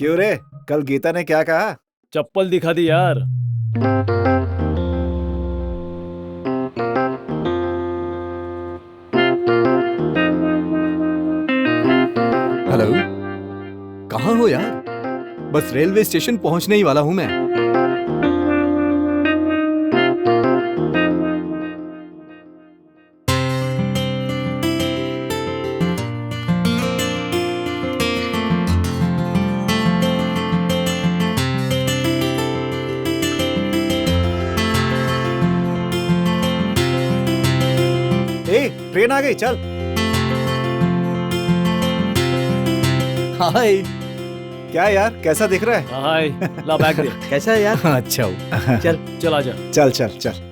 क्यों रे, कल गीता ने क्या कहा? चप्पल दिखा दी यार। हेलो, कहाँ हो यार? बस रेलवे स्टेशन पहुंचने ही वाला हूं मैं। ट्रेन आ गई, चल। हाय। क्या यार, कैसा दिख रहा है? हाय, ला बैग दे। कैसा है यार? अच्छा हो। चल चल आजा। चल चल चल।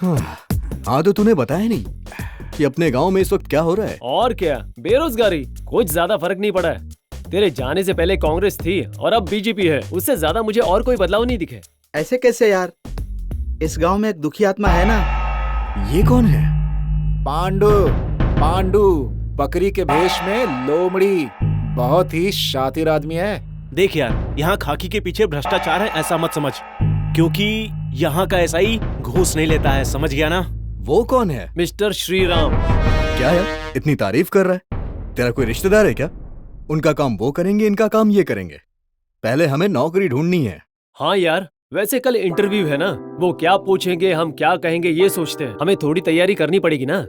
हाँ तो तूने बताया नहीं कि अपने गांव में इस वक्त क्या हो रहा है। और क्या, बेरोजगारी। कुछ ज्यादा फर्क नहीं पड़ा है। तेरे जाने से पहले कांग्रेस थी और अब बीजेपी है। उससे ज्यादा मुझे और कोई बदलाव नहीं दिखे। ऐसे कैसे यार? इस गांव में एक दुखी आत्मा है ना। ये कौन है? पांडु। पांडु बकरी के भेष में लोमड़ी। बहुत ही शातिर आदमी है। देख यार, यहाँ खाकी के पीछे भ्रष्टाचार है ऐसा मत समझ, क्योंकि यहाँ का एसआई घूस नहीं लेता है, समझ गया ना। वो कौन है? मिस्टर श्रीराम। क्या यार इतनी तारीफ कर रहा है? तेरा कोई रिश्तेदार है क्या? उनका काम वो करेंगे, इनका काम ये करेंगे। पहले हमें नौकरी ढूंढनी है। हाँ यार, वैसे कल इंटरव्यू है ना। वो क्या पूछेंगे, हम क्या कहेंगे, ये सोचते हैं। हमें थोड़ी तैयारी करनी पड़ेगी ना।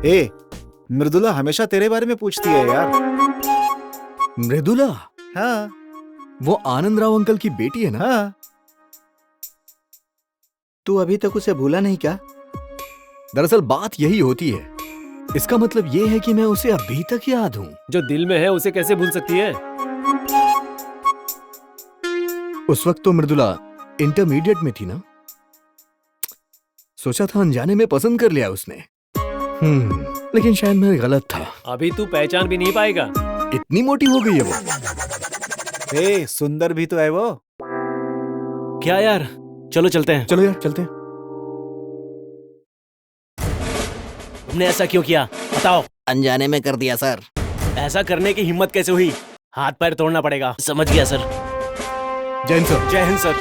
ए, मृदुला हमेशा तेरे बारे में पूछती है यार। मृदुला? हाँ वो आनंद राव अंकल की बेटी है ना? हाँ। तू अभी तक उसे भूला नहीं क्या? दरअसल बात यही होती है। इसका मतलब ये है कि मैं उसे अभी तक याद हूँ। जो दिल में है उसे कैसे भूल सकती है? उस वक्त तो मृदुला इंटरमीडिएट में थी ना। सोचा था अनजाने में पसंद कर लिया उसने। लेकिन शायद मैं गलत था। अभी तू पहचान भी नहीं पाएगा। इतनी मोटी हो गई है वो। ए, सुंदर भी तो है वो। क्या यार, चलो चलते हैं। चलो यार चलते हैं। तुमने ऐसा क्यों किया बताओ? अनजाने में कर दिया सर। ऐसा करने की हिम्मत कैसे हुई? हाथ पैर तोड़ना पड़ेगा। समझ गया सर। जय हिंद सर। जय हिंद सर।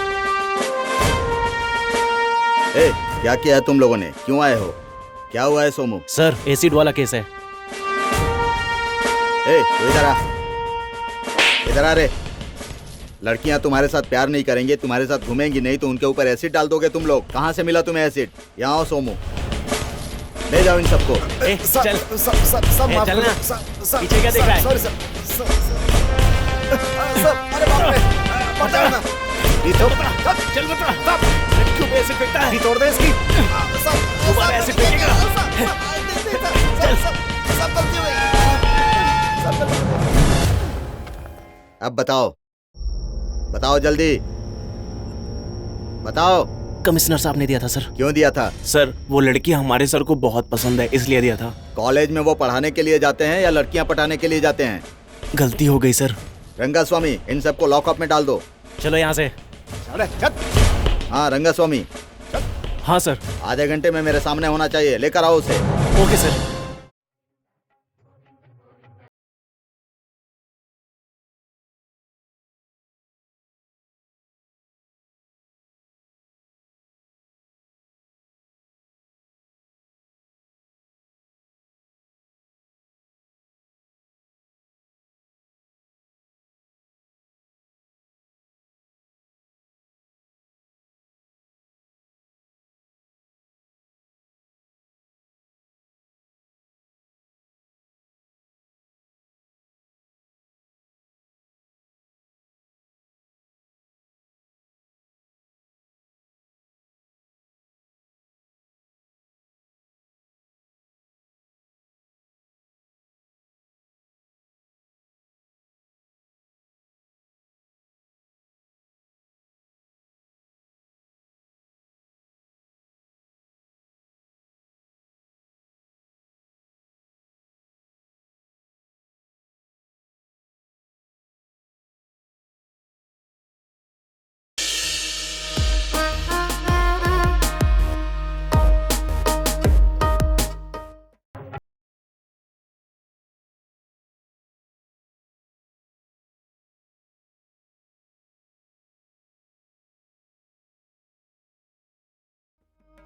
ए, क्या किया है तुम लोगों ने? क्यों आए हो? क्या हुआ है सोमू? सर, एसिड वाला केस है। ए, तू इधर आ। इधर आ रे। लड़कियां तुम्हारे साथ प्यार नहीं करेंगे, तुम्हारे साथ घूमेंगी नहीं तो उनके ऊपर एसिड डाल दोगे तुम लोग। कहाँ से मिला तुम्हें एसिड? यहाँ आओ सोमू, ले जाओ इन सबको। ए, चल। ए, चलना। पीछे क्या देख रहा है? Sorry sir. अरे बाप रे, बचाओ ना। चल बता। क्यों एसिड फेंकता है? तोड़ दे इसकी। दोबारा एसिड फेंकेगा। अब बताओ, बताओ जल्दी बताओ। कमिश्नर साहब ने दिया था सर। क्यों दिया था? सर, वो लड़की हमारे सर को बहुत पसंद है, इसलिए दिया था। कॉलेज में वो पढ़ाने के लिए जाते हैं या लड़कियां पटाने के लिए जाते हैं? गलती हो गई सर। रंगास्वामी, इन सबको लॉकअप में डाल दो। चलो यहाँ से। हाँ रंगास्वामी, हाँ सर। आधे घंटे में मेरे सामने होना चाहिए। लेकर आओ उसे। Okay sir.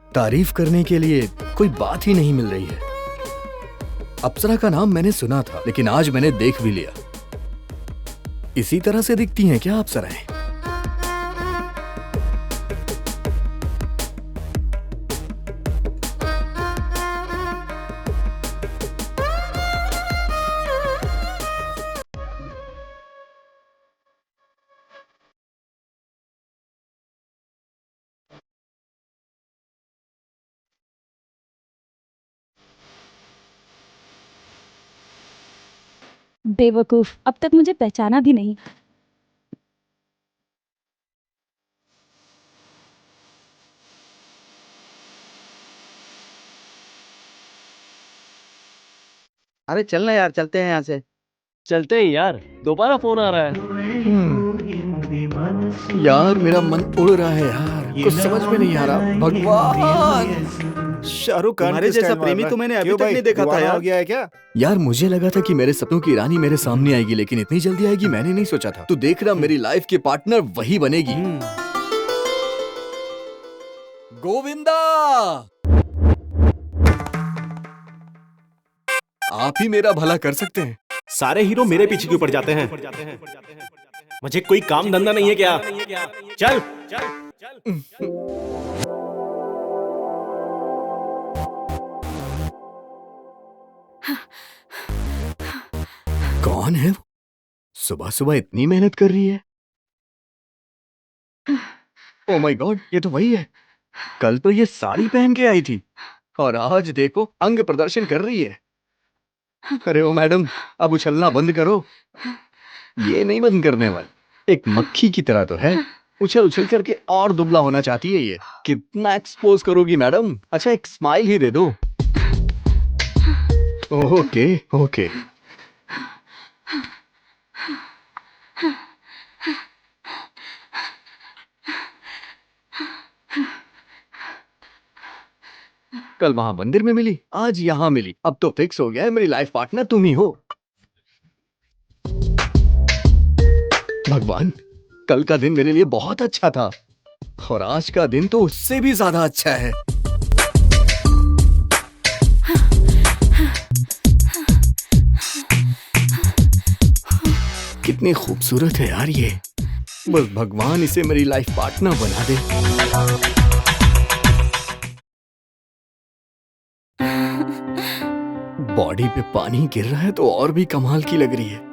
तारीफ करने के लिए कोई बात ही नहीं मिल रही है। अप्सरा का नाम मैंने सुना था, लेकिन आज मैंने देख भी लिया। इसी तरह से दिखती हैं क्या अप्सराएं? बेवकूफ, अब तक मुझे पहचाना भी नहीं। अरे चलना यार, चलते हैं यहाँ से। चलते हैं यार, दोबारा फोन आ रहा है। यार मेरा मन उड़ रहा है यार, कुछ समझ में नहीं आ रहा। भगवान, शाहरुख खान तुम्हारे किस जैसा स्टाइल मार प्रेमी रहा है? तो मैंने अभी क्यों तक भाई, नहीं देखा था दीवाना यार। हो गया है क्या? यार मुझे लगा था कि मेरे सपनों की रानी मेरे सामने आएगी, लेकिन इतनी जल्दी आएगी मैंने नहीं सोचा था। तू देख रहा, मेरी लाइफ की पार्टनर वही बनेगी। गोविंदा, आप ही मेरा भला कर सकते हैं। सारे हीरो मेरे पीछे क्यों पड़ जाते हैं? मुझे कोई काम धंधा नहीं है क्या? चल कौन है वो? सुबह सुबह इतनी मेहनत कर रही है। ओ माय गॉड, ये तो वही है। कल तो ये साड़ी पहन के आई थी और आज देखो अंग प्रदर्शन कर रही है। अरे ओ मैडम, अब उछलना बंद करो। ये नहीं बंद करने वाली, एक मक्खी की तरह तो है। उछल उछल करके और दुबला होना चाहती है ये। कितना एक्सपोज करोगी मैडम? अच्छा एक स्माइल ही दे दो। Okay okay. कल वहां मंदिर में मिली, आज यहाँ मिली, अब तो फिक्स हो गया है मेरी लाइफ पार्टनर तुम ही हो। भगवान, कल का दिन मेरे लिए बहुत अच्छा था और आज का दिन तो उससे भी ज्यादा अच्छा है। कितनी खूबसूरत है यार ये। बस भगवान इसे मेरी लाइफ पार्टनर बना दे। बॉडी पे पानी गिर रहा है तो और भी कमाल की लग रही है।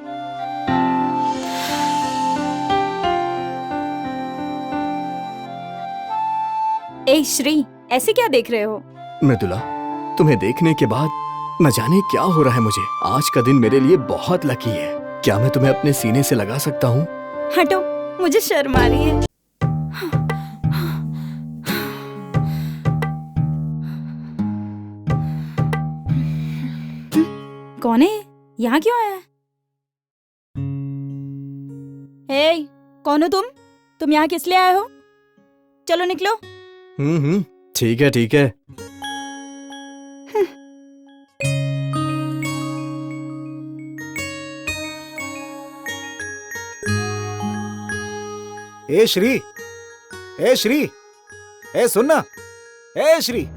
ए श्री, ऐसे क्या देख रहे हो? मृदुला, तुम्हें देखने के बाद न जाने क्या हो रहा है मुझे। आज का दिन मेरे लिए बहुत लकी है। क्या मैं तुम्हें अपने सीने से लगा सकता हूँ? हटो, मुझे शर्म आ रही है। कौन है? यहाँ क्यों आया है? हे, कौन हो तुम? तुम यहाँ किस लिए आए हो? चलो निकलो। ठीक है ठीक है। ए श्री, ए श्री, ए सुनना, ए श्री।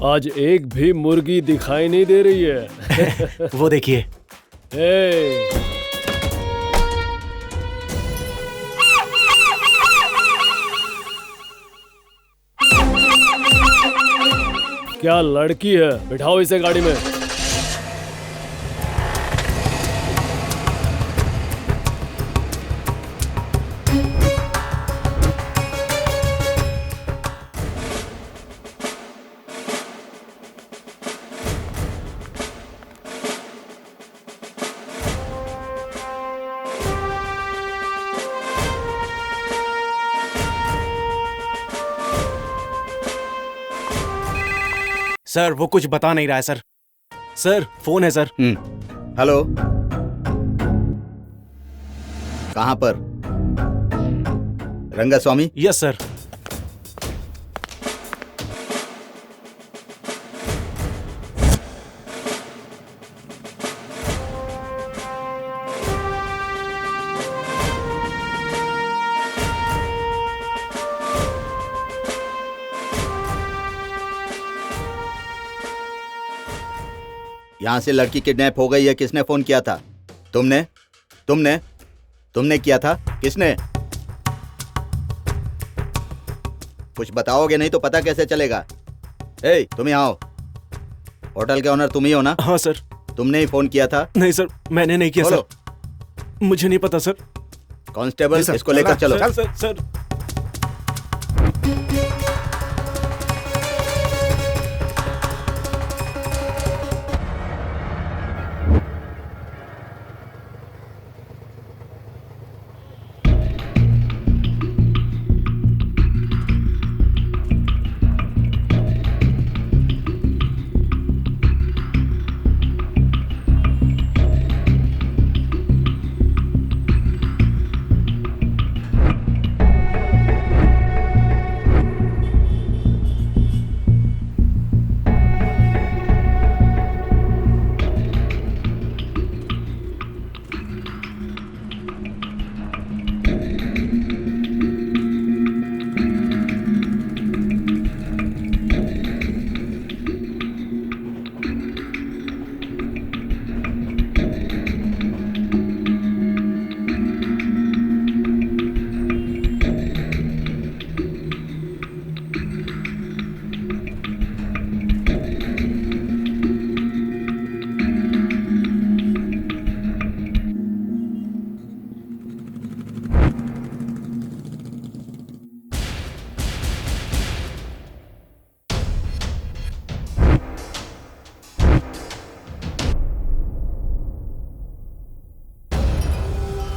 आज एक भी मुर्गी दिखाई नहीं दे रही है। वो देखिए। ए, क्या लड़की है? बिठाओ इसे गाड़ी में। सर वो कुछ बता नहीं रहा है सर। सर फोन है सर। हेलो, कहाँ पर? रंगास्वामी? Yes sir. यहाँ से लड़की किडनैप हो गई है, किसने फोन किया था? तुमने तुमने तुमने किया था? किसने? कुछ बताओगे नहीं तो पता कैसे चलेगा? ए, तुम यहाँ आओ। होटल के ओनर तुम ही हो ना? हाँ सर। तुमने ही फोन किया था? नहीं सर, मैंने नहीं किया बोलो। सर। मुझे नहीं पता सर। कांस्टेबल, जी सर, इसको लेकर चलो। Sir sir sir.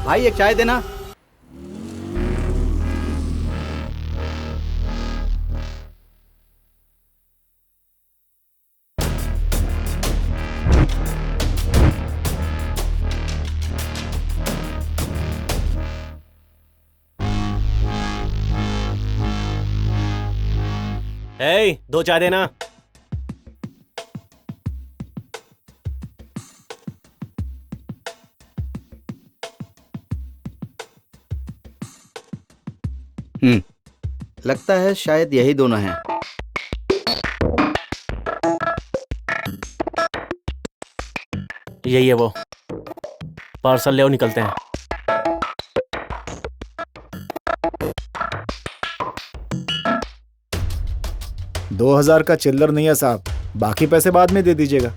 भाई एक चाय देना। ए, 2 चाय देना। लगता है शायद यही दोनों हैं। यही है वो। पार्सल ले आओ, निकलते हैं। दो 2000 का चिल्लर नहीं है साहब, बाकी पैसे बाद में दे दीजिएगा।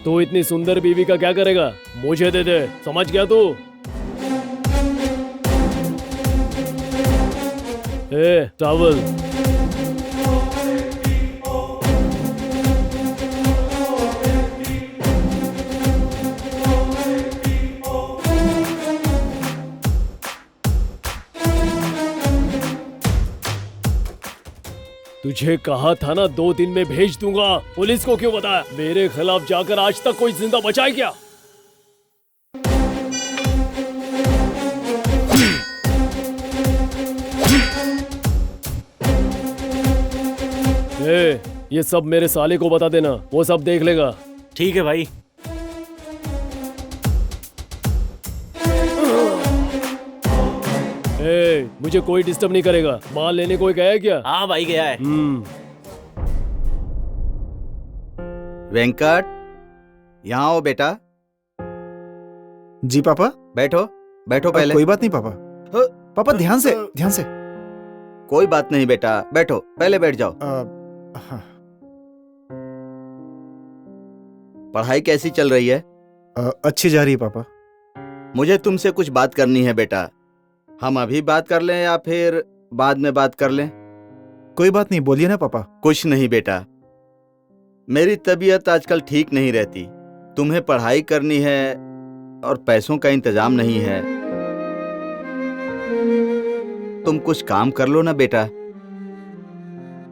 तू इतनी सुंदर बीवी का क्या करेगा? मुझे दे दे, समझ गया तू? टॉवल। तुझे कहा था ना 2 दिन में भेज दूंगा। पुलिस को क्यों बताया? मेरे खिलाफ जाकर आज तक कोई जिंदा बचा है क्या? ये सब मेरे साले को बता देना, वो सब देख लेगा। ठीक है भाई। मुझे कोई डिस्टर्ब नहीं करेगा। माल लेने कोई गया है क्या? हाँ भाई, गया है। वेंकट, यहाँ आओ बेटा। जी पापा। बैठो बैठो पहले। कोई बात नहीं पापा। पापा ध्यान से, ध्यान से। कोई बात नहीं बेटा, बैठो, पहले बैठ जाओ। हाँ। पढ़ाई कैसी चल रही है? अच्छी जा रही है पापा। मुझे तुमसे कुछ बात करनी है बेटा। हम अभी बात कर लें या फिर बाद में बात कर लें? कोई बात नहीं, बोलिए ना पापा। कुछ नहीं बेटा, मेरी तबीयत आजकल ठीक नहीं रहती। तुम्हें पढ़ाई करनी है और पैसों का इंतजाम नहीं है। तुम कुछ काम कर लो ना बेटा।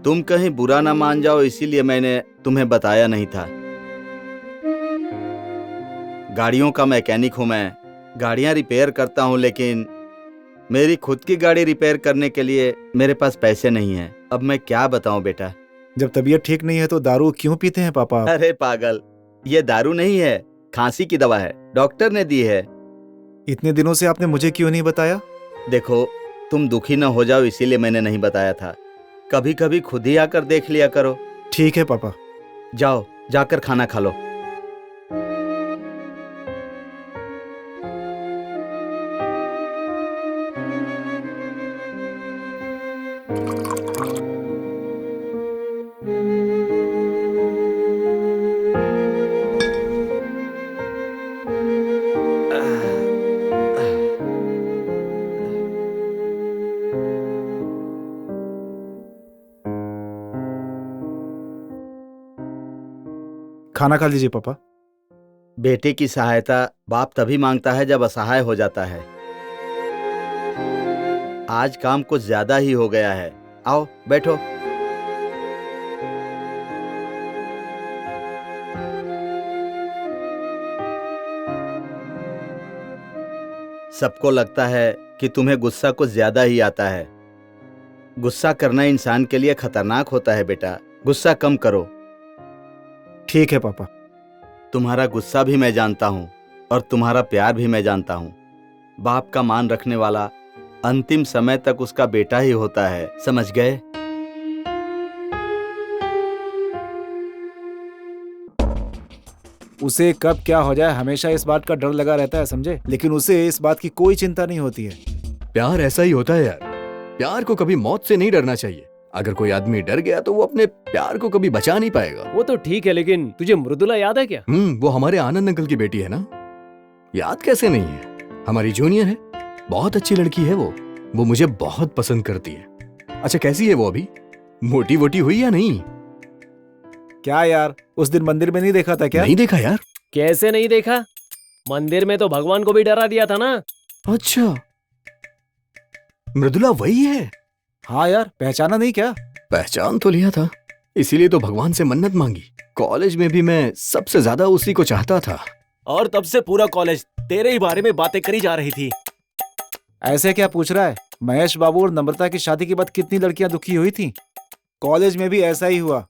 तुम कहीं बुरा ना मान जाओ इसीलिए मैंने तुम्हें बताया नहीं था। गाड़ियों का मैकेनिक हूं मैं, गाड़ियां रिपेयर करता हूं, लेकिन मेरी खुद की गाड़ी रिपेयर करने के लिए मेरे पास पैसे नहीं हैं। अब मैं क्या बताऊं बेटा। जब तबीयत ठीक नहीं है तो दारू क्यों पीते हैं पापा आप? अरे पागल, ये दारू नहीं है, खांसी की दवा है, डॉक्टर ने दी है। इतने दिनों से आपने मुझे क्यों नहीं बताया? देखो, तुम दुखी न हो जाओ इसीलिए मैंने नहीं बताया था। कभी कभी खुद ही आकर देख लिया करो। ठीक है पापा। जाओ, जाकर खाना खा लो। खाना खा लीजिए पापा। बेटे की सहायता बाप तभी मांगता है जब असहाय हो जाता है। आज काम कुछ ज्यादा ही हो गया है। आओ बैठो। सबको लगता है कि तुम्हें गुस्सा कुछ ज्यादा ही आता है। गुस्सा करना इंसान के लिए खतरनाक होता है बेटा, गुस्सा कम करो। ठीक है पापा। तुम्हारा गुस्सा भी मैं जानता हूँ और तुम्हारा प्यार भी मैं जानता हूँ। बाप का मान रखने वाला अंतिम समय तक उसका बेटा ही होता है, समझ गए? उसे कब क्या हो जाए हमेशा इस बात का डर लगा रहता है, समझे? लेकिन उसे इस बात की कोई चिंता नहीं होती है। प्यार ऐसा ही होता है यार। प्यार को कभी मौत से नहीं डरना चाहिए। अगर कोई आदमी डर गया तो वो अपने प्यार को कभी बचा नहीं पाएगा। वो तो ठीक है, लेकिन तुझे मृदुला याद है क्या? वो हमारे आनंद अंकल की बेटी है ना। याद कैसे नहीं है, हमारी जूनियर है, बहुत अच्छी लड़की है वो मुझे बहुत पसंद करती है। अच्छा कैसी है वो अभी, मोटी वोटी हुई या नहीं? क्या यार, उस दिन मंदिर में नहीं देखा था क्या? नहीं देखा यार। कैसे नहीं देखा? मंदिर में तो भगवान को भी डरा दिया था ना। अच्छा, मृदुला वही है? हाँ यार, पहचाना नहीं क्या? पहचान तो लिया था, इसीलिए तो भगवान से मन्नत मांगी। कॉलेज में भी मैं सबसे ज्यादा उसी को चाहता था। और तब से पूरा कॉलेज तेरे ही बारे में बातें करी जा रही थी। ऐसे क्या पूछ रहा है? महेश बाबू और नम्रता की शादी के बाद कितनी लड़कियां दुखी हुई थी। कॉलेज में भी ऐसा ही हुआ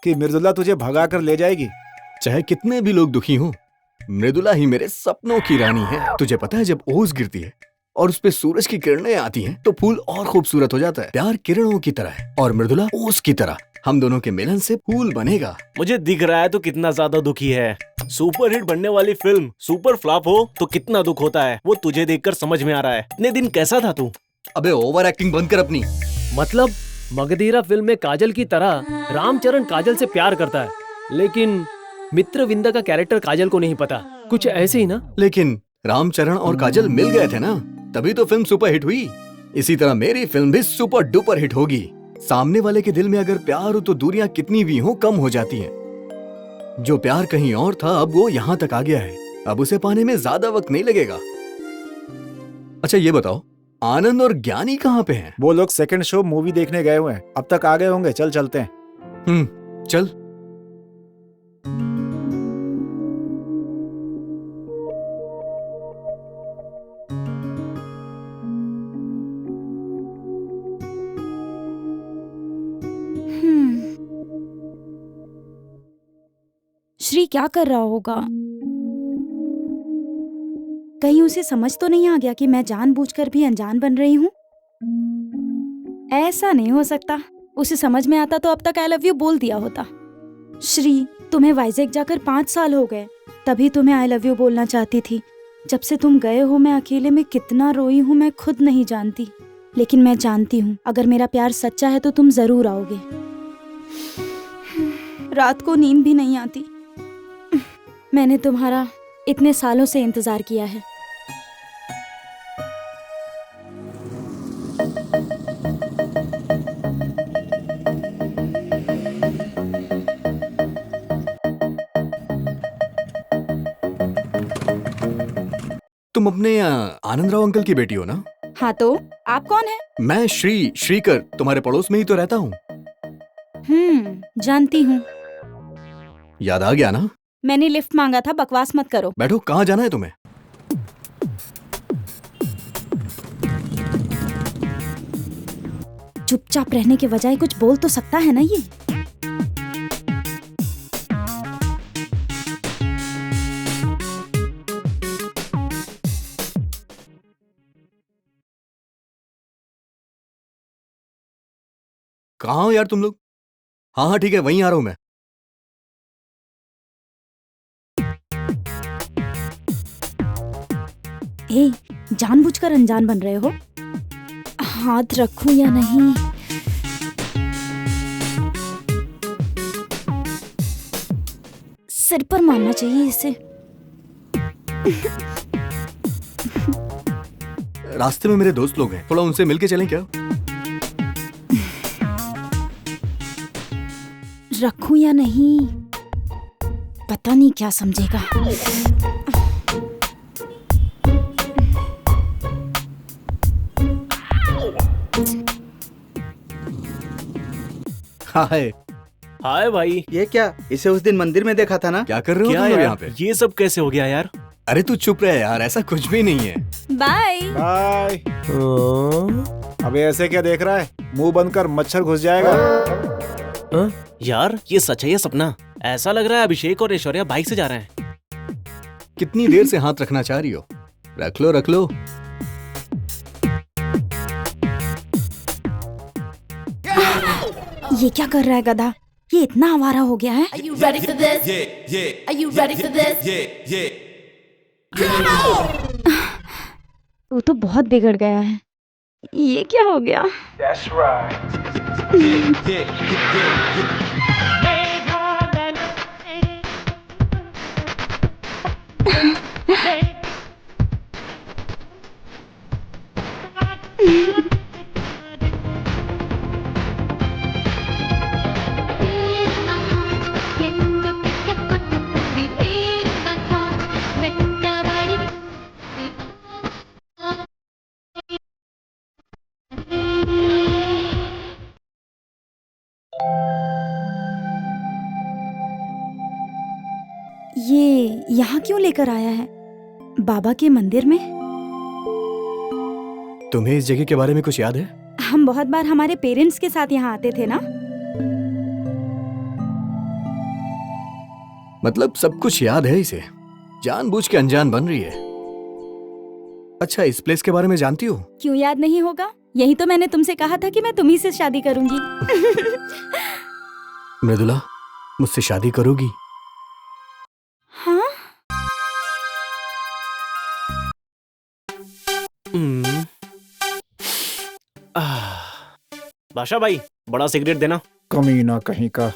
कि मृदुला तुझे भगा कर ले जाएगी। चाहे कितने भी लोग दुखी हों, मृदुला ही मेरे सपनों की रानी है। तुझे पता है, जब ओस गिरती है और उस पे सूरज की किरणें आती हैं, तो फूल और खूबसूरत हो जाता है। प्यार किरणों की तरह है और मृदुला ओस की तरह। हम दोनों के मिलन से फूल बनेगा। मुझे दिख रहा है तो कितना ज्यादा दुखी है। सुपर हिट बनने वाली फिल्म सुपर फ्लॉप हो तो कितना दुख होता है, वो तुझे देखकर समझ में आ रहा है। इतने दिन कैसा था तू? अबे ओवर एक्टिंग बंद कर अपनी। मतलब मगधीरा फिल्म में काजल की तरह रामचरण काजल से प्यार करता है, लेकिन मित्रविंदा का कैरेक्टर काजल को नहीं पता। कुछ ऐसे ही ना? लेकिन रामचरण और काजल मिल गए थे ना, तभी तो फिल्म सुपर हिट हुई। इसी तरह मेरी फिल्म भी सुपर डुपर हिट होगी। सामने वाले के दिल में अगर प्यार हो तो दूरियां कितनी भी हो कम हो जाती हैं। जो प्यार कहीं और था अब वो यहाँ तक आ गया है। अब उसे पाने में ज्यादा वक्त नहीं लगेगा। अच्छा ये बताओ, आनंद और ज्ञानी कहाँ पे हैं? वो लोग सेकंड शो मूवी देखने गए हुए हैं, अब तक आ गए होंगे। चल चलते हैं। चल। श्री क्या कर रहा होगा? कहीं उसे समझ तो नहीं आ गया कि मैं जानबूझकर भी अनजान बन रही हूँ? ऐसा नहीं हो सकता। उसे समझ में आता तो अब तक आई लव यू बोल दिया होता। श्री, तुम्हें वाइजैक जाकर 5 साल हो गए, तभी तुम्हें आई लव यू बोलना चाहती थी। जब से तुम गए हो मैं अकेले में कितना रोई हूँ मैं खुद नहीं जानती। लेकिन मैं जानती हूँ अगर मेरा प्यार सच्चा है तो तुम जरूर आओगे। रात को नींद भी नहीं आती। मैंने तुम्हारा इतने सालों से इंतजार किया है। तुम अपने आनंद राव अंकल की बेटी हो ना? हाँ तो आप कौन है? मैं श्रीकर, तुम्हारे पड़ोस में ही तो रहता हूँ। जानती हूँ। याद आ गया ना? मैंने लिफ्ट मांगा था, बकवास मत करो। बैठो, कहाँ जाना है तुम्हें? चुपचाप रहने के बजाय कुछ बोल तो सकता है ना ये। कहाँ हो यार तुम लोग? हाँ हाँ ठीक है, वहीं आ रहा हूँ मैं। ए, जानबूझकर अनजान बन रहे हो? हाथ रखूं या नहीं? सिर पर मारना चाहिए इसे। रास्ते में मेरे दोस्त लोग हैं, थोड़ा उनसे मिलके चलें क्या? रखूं या नहीं, पता नहीं क्या समझेगा। हाय। हाय भाई। ये क्या? इसे उस दिन मंदिर में देखा था ना? क्या कर रहे हो क्या तुम लोग यार, यहाँ पे? ये सब कैसे हो गया यार? अरे तू चुप रहे यार, ऐसा कुछ भी नहीं है। बाय। बाय। अबे ऐसे क्या देख रहा है? मुंह बंद कर, मच्छर घुस जाएगा। यार ये सच है या सपना? ऐसा लग रहा है अभिषेक और ऐश्वर्या बाइक से जा रहे हैं। कितनी देर से हाथ रखना चाह रही हो? रख लो रख लो। ये क्या कर रहा है गधा? ये इतना आवारा हो गया है। Are you ready for this? Are you ready for this? वो तो बहुत बिगड़ गया है। ये क्या हो गया? ये यहाँ क्यों लेकर आया है? बाबा के मंदिर में? तुम्हें इस जगह के बारे में कुछ याद है? हम बहुत बार हमारे पेरेंट्स के साथ यहाँ आते थे ना। मतलब सब कुछ याद है इसे, जानबूझ के अनजान बन रही है। अच्छा, इस प्लेस के बारे में जानती हो? क्यों याद नहीं होगा? यही तो मैंने तुमसे कहा था कि मैं तुम्ही से शादी करूंगी। मृदुला, मुझसे शादी करोगी? हाँ? बादशाह भाई, बड़ा सिगरेट देना। कमीना कहीं का।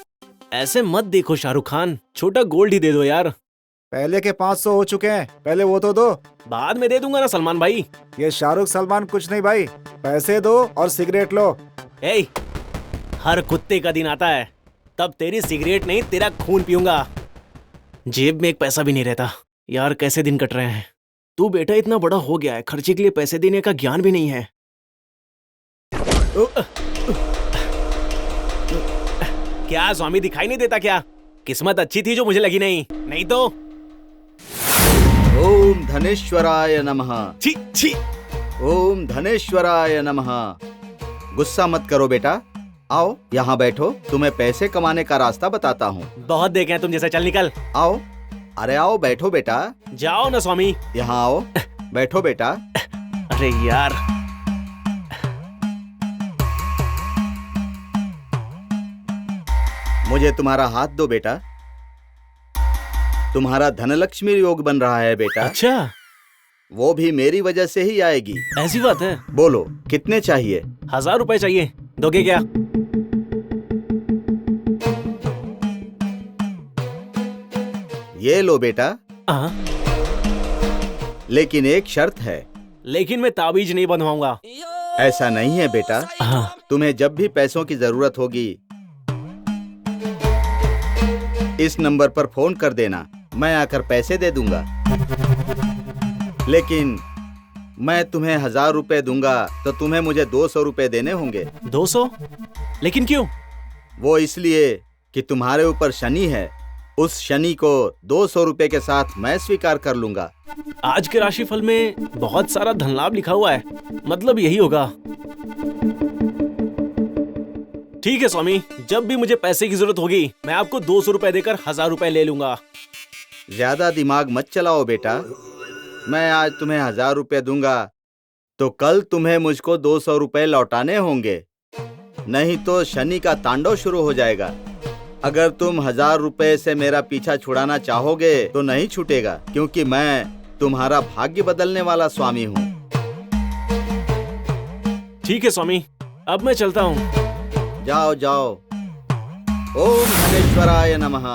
ऐसे मत देखो शाहरुख खान, छोटा गोल्ड ही दे दो यार। पहले के 500 हो चुके हैं, पहले वो तो दो। बाद में दे दूंगा ना सलमान भाई। ये शाहरुख सलमान कुछ नहीं भाई, पैसे दो और सिगरेट लो। ए, हर कुत्ते का दिन आता है, तब तेरी सिगरेट नहीं तेरा खून पीऊंगा। जेब में एक पैसा भी नहीं रहता यार, कैसे दिन कट रहे हैं। तू बेटा इतना बड़ा हो गया है, खर्चे के लिए पैसे देने का ज्ञान भी नहीं है। क्या स्वामी दिखाई नहीं देता क्या? किस्मत अच्छी थी जो मुझे लगी नहीं तो। ओम धनेश्वराय नमः। छी छी। ओम धनेश्वराय नमः। गुस्सा मत करो बेटा, आओ यहाँ बैठो, तुम्हें पैसे कमाने का रास्ता बताता हूँ। बहुत देखे हैं तुम जैसे, चल निकल। आओ, अरे आओ बैठो बेटा। जाओ ना स्वामी। यहाँ आओ, बैठो बेटा। अरे यार, मुझे तुम्हारा हाथ दो बेटा। तुम्हारा धनलक्ष्मी योग बन रहा है बेटा। अच्छा, वो भी मेरी वजह से ही आएगी। ऐसी बात है? बोलो कितने चाहिए? 1000 रुपए चाहिए, दोगे क्या? ये लो बेटा, हाँ, लेकिन एक शर्त है। लेकिन मैं ताबीज नहीं बनवाऊंगा। ऐसा नहीं है बेटा, हाँ, तुम्हें जब भी पैसों की जरूरत होगी इस नंबर पर फोन कर देना, मैं आकर पैसे दे दूंगा। लेकिन मैं तुम्हें 1000 रुपए दूंगा तो तुम्हें मुझे 200 रुपए देने होंगे। 200? लेकिन क्यों? वो इसलिए कि तुम्हारे ऊपर शनि है। उस शनि को 200 रुपए के साथ मैं स्वीकार कर लूंगा। आज के राशिफल में बहुत सारा धन लाभ लिखा हुआ है, मतलब यही होगा। ठीक है स्वामी, जब भी मुझे पैसे की जरूरत होगी मैं आपको 200 रुपए देकर 1000 रुपए ले लूंगा। ज्यादा दिमाग मत चलाओ बेटा। मैं आज तुम्हें 1000 रुपए दूंगा तो कल तुम्हें मुझको 200 रुपए लौटाने होंगे, नहीं तो शनि का तांडव शुरू हो जाएगा। अगर तुम 1000 रुपए से मेरा पीछा छुड़ाना चाहोगे तो नहीं छूटेगा, क्योंकि मैं तुम्हारा भाग्य बदलने वाला स्वामी हूँ। ठीक है स्वामी, अब मैं चलता हूँ। जाओ जाओ। ओम धनेश्वराय नमः।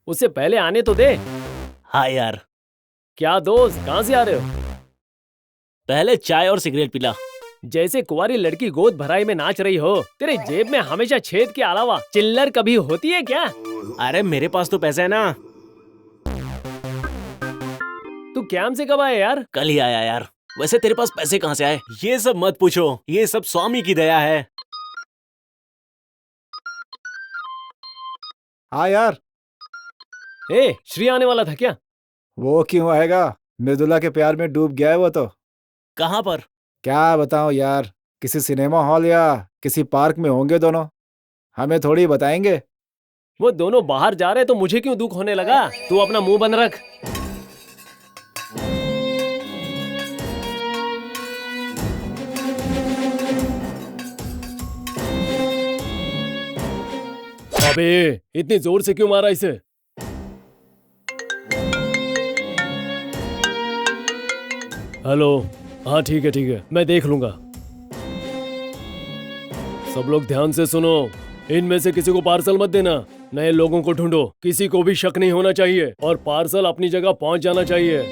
उससे पहले आने तो दे। हाँ यार, क्या दोस्त, कहाँ से आ रहे हो? पहले चाय और सिगरेट पिला। जैसे कुंवारी लड़की गोद भराई में नाच रही हो। तेरे जेब में हमेशा छेद के अलावा चिल्लर कभी होती है क्या? अरे मेरे पास तो पैसा है ना। तू कैंप से कब आया यार? कल ही आया यार। वैसे तेरे पास पैसे कहाँ से आए? ये सब मत पूछो, ये सब स्वामी की दया है। हाँ यार। ए, श्री आने वाला था क्या? वो क्यों आएगा, मृदुला के प्यार में डूब गया है वो तो। कहाँ पर? क्या बताऊं यार, किसी सिनेमा हॉल या किसी पार्क में होंगे दोनों, हमें थोड़ी बताएंगे। वो दोनों बाहर जा रहे तो मुझे क्यों दुख होने लगा? तू अपना मुंह बंद रख। अबे इतनी जोर से क्यों मारा इसे? हेलो, हाँ ठीक है, मैं देख लूंगा। सब लोग ध्यान से सुनो, इनमें से किसी को पार्सल मत देना। नए लोगों को ढूंढो, किसी को भी शक नहीं होना चाहिए और पार्सल अपनी जगह पहुंच जाना चाहिए।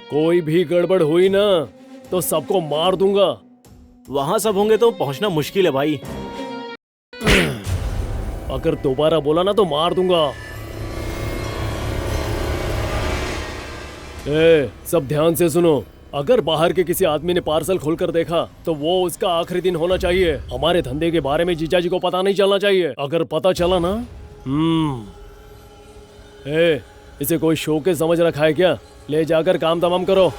कोई भी गड़बड़ हुई ना तो सबको मार दूंगा। वहां सब होंगे तो पहुंचना मुश्किल है भाई। अगर दोबारा बोला ना तो मार दूंगा। ए, सब ध्यान से सुनो, अगर बाहर के किसी आदमी ने पार्सल खोलकर देखा तो वो उसका आखिरी दिन होना चाहिए। हमारे धंधे के बारे में जीजा जी को पता नहीं चलना चाहिए। अगर पता चला ना, इसे कोई शो के समझ रखा है क्या? ले जाकर काम तमाम करो।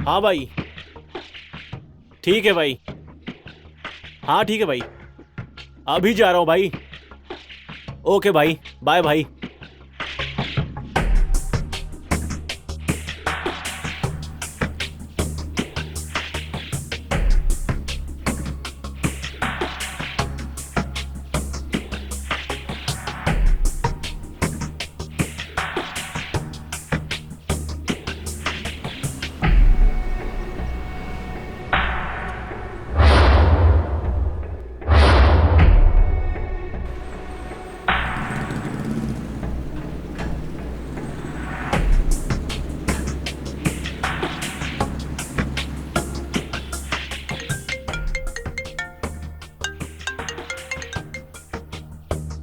हाँ भाई, ठीक है भाई। हाँ ठीक है भाई, अभी जा रहा हूँ भाई। ओके भाई, बाय भाई।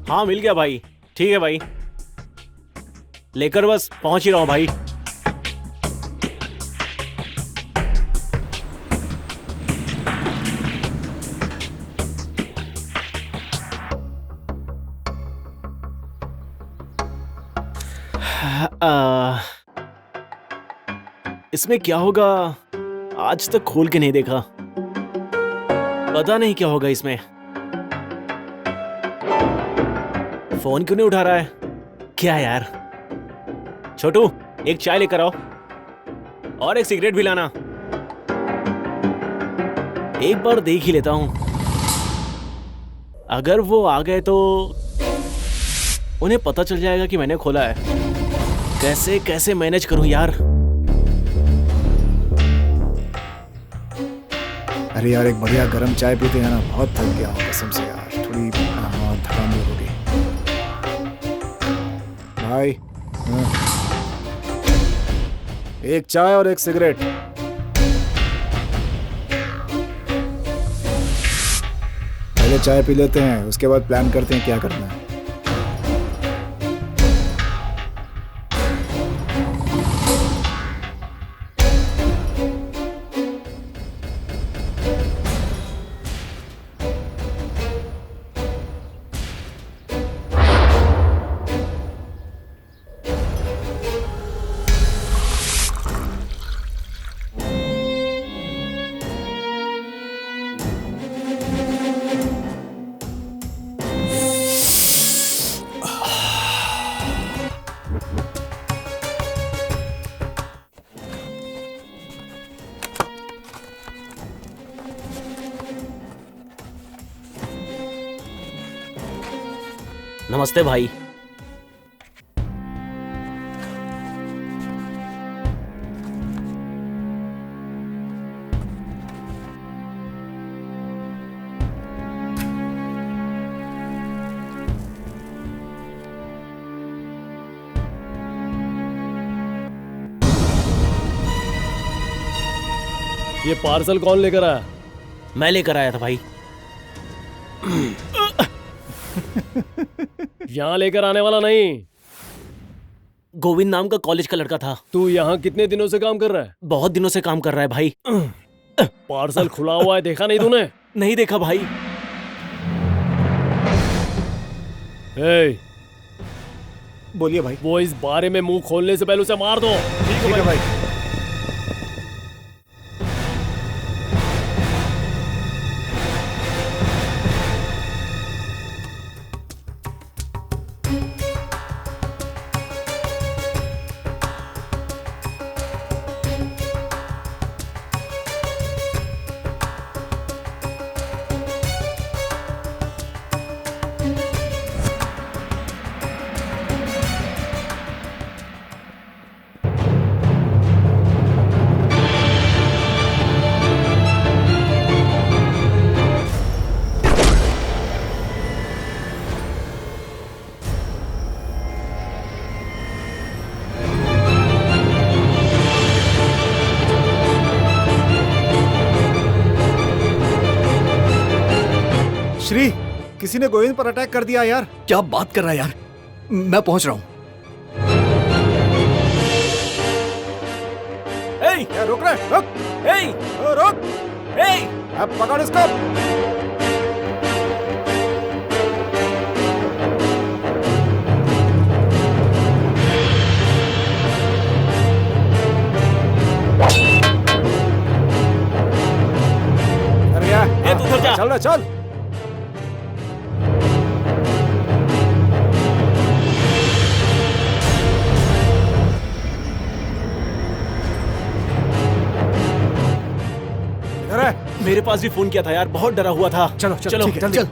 हाँ मिल गया भाई। ठीक है भाई, लेकर बस पहुंच ही रहा हूं भाई। इसमें क्या होगा, आज तक खोल के नहीं देखा। पता नहीं क्या होगा इसमें। फोन क्यों नहीं उठा रहा है? क्या यार? छोटू, एक चाय लेकर आओ और एक सिगरेट भी लाना। एक बार देख ही लेता हूं, अगर वो आ गए तो उन्हें पता चल जाएगा कि मैंने खोला है। कैसे कैसे मैनेज करूं यार? अरे यार, एक बढ़िया गरम चाय पीते हैं ना, बहुत थक गया हूँ कसम से यार। थोड़ी थकान दूर होगी भाई। एक चाय और एक सिगरेट। पहले चाय पी लेते हैं, उसके बाद प्लान करते हैं क्या करना है। नमस्ते भाई। ये पार्सल कौन लेकर आया? मैं लेकर आया था भाई। यहाँ लेकर आने वाला नहीं। गोविंद नाम का कॉलेज का लड़का था। तू यहाँ कितने दिनों से काम कर रहा है? बहुत दिनों से काम कर रहा है भाई। पार्सल खुला हुआ है, देखा नहीं तूने? नहीं देखा भाई। ए, बोलिए भाई। वो इस बारे में मुंह खोलने से पहले उसे मार दो। ठीक है भाई। श्री, किसी ने गोविंद पर अटैक कर दिया यार। क्या बात कर रहा है यार? मैं पहुंच रहा हूँ। यार रुक रहे, रुक, रुक, अब पकड़ इसको। अरे यार, तू उधर जा। चल रहा, चल। मेरे पास भी फोन किया था यार, बहुत डरा हुआ था। चलो चलो, ठीक है, जल्दी। चल।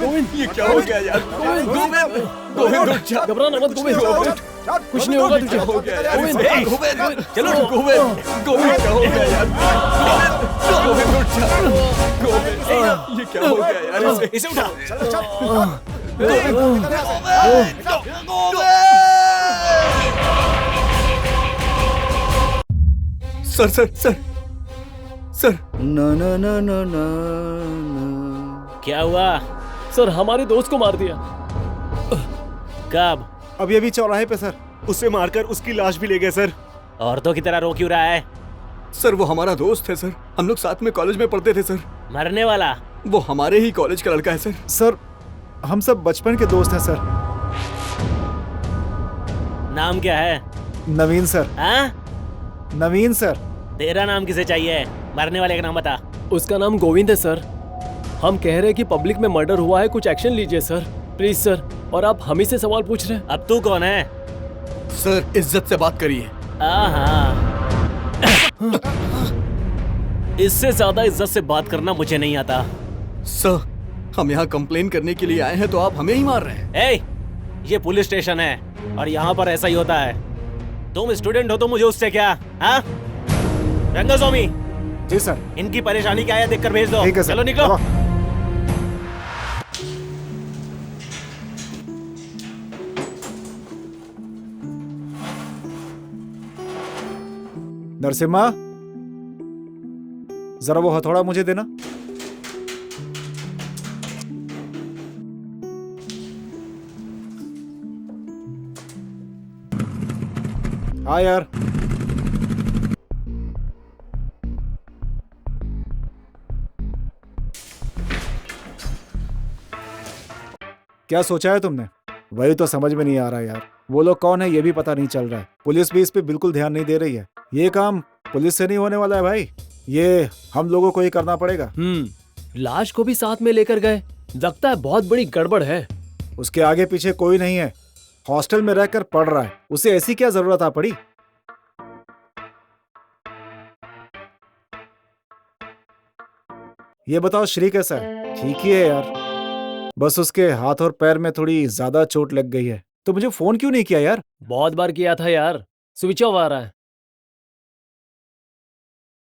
गोविंद, ये क्या हो गया यार? गोविंद रुक जा। घबराना मत गोविंद, कुछ नहीं होगा तुझे। हो गया यार? गोविंद, चलो गोविंद क्या हो गया यार? गोविंद रुक जा। गोविंद, ये क्या हो गया यार? इसे उठा। सर सर सर सर ना ना ना ना ना क्या हुआ? सर, हमारे दोस्त को मार दिया। कब? अभी अभी चौराहे पे सर। उसे मारकर उसकी लाश भी ले गए सर। औरतों की तरह रो क्यों रहा है? सर, वो हमारा दोस्त है सर। हम लोग साथ में कॉलेज में पढ़ते थे सर। मरने वाला? वो हमारे ही कॉलेज का लड़का है सर। सर, हम सब बचपन के दोस्त हैं सर। नाम क्या है? नवीन सर। हाँ? नवीन सर। तेरा नाम किसे चाहिए? मरने वाले का नाम बता। उसका नाम गोविंद है सर। हम कह रहे हैं कि पब्लिक में मर्डर हुआ है, कुछ एक्शन लीजिए सर, प्लीज सर। और आप हम ही से सवाल पूछ रहे हैं। अब तू कौन है? सर इज्जत से बात करिए। इससे ज्यादा इज्जत से बात करना मुझे नहीं आता। सर हम यहाँ कंप्लेन करने के लिए आए हैं तो आप हमें ही मार रहे हैं। ए, ये पुलिस स्टेशन है और यहाँ पर ऐसा ही होता है। तुम स्टूडेंट हो तो मुझे उससे क्या? हाँ रंगास्वामी, जी सर। इनकी परेशानी क्या है देखकर भेज दो। ठीक है सर। चलो निकलो। नरसिम्हा, जरा वो हथौड़ा मुझे देना। हाँ यार, क्या सोचा है तुमने? वही तो समझ में नहीं आ रहा यार। वो लोग कौन है ये भी पता नहीं चल रहा है। पुलिस भी इस पे बिल्कुल ध्यान नहीं दे रही है। ये काम पुलिस से नहीं होने वाला है भाई, ये हम लोगों को ही करना पड़ेगा। लाश को भी साथ में लेकर गए, लगता है बहुत बड़ी गड़बड़ है। उसके आगे पीछे कोई नहीं है, हॉस्टल में रहकर पढ़ रहा है, उसे ऐसी क्या जरूरत आ पड़ी? ये बताओ श्री कैसा है? ठीक ही है यार, बस उसके हाथ और पैर में थोड़ी ज्यादा चोट लग गई है। तो मुझे फोन क्यों नहीं किया यार? बहुत बार किया था यार, स्विच ऑफ आ रहा है।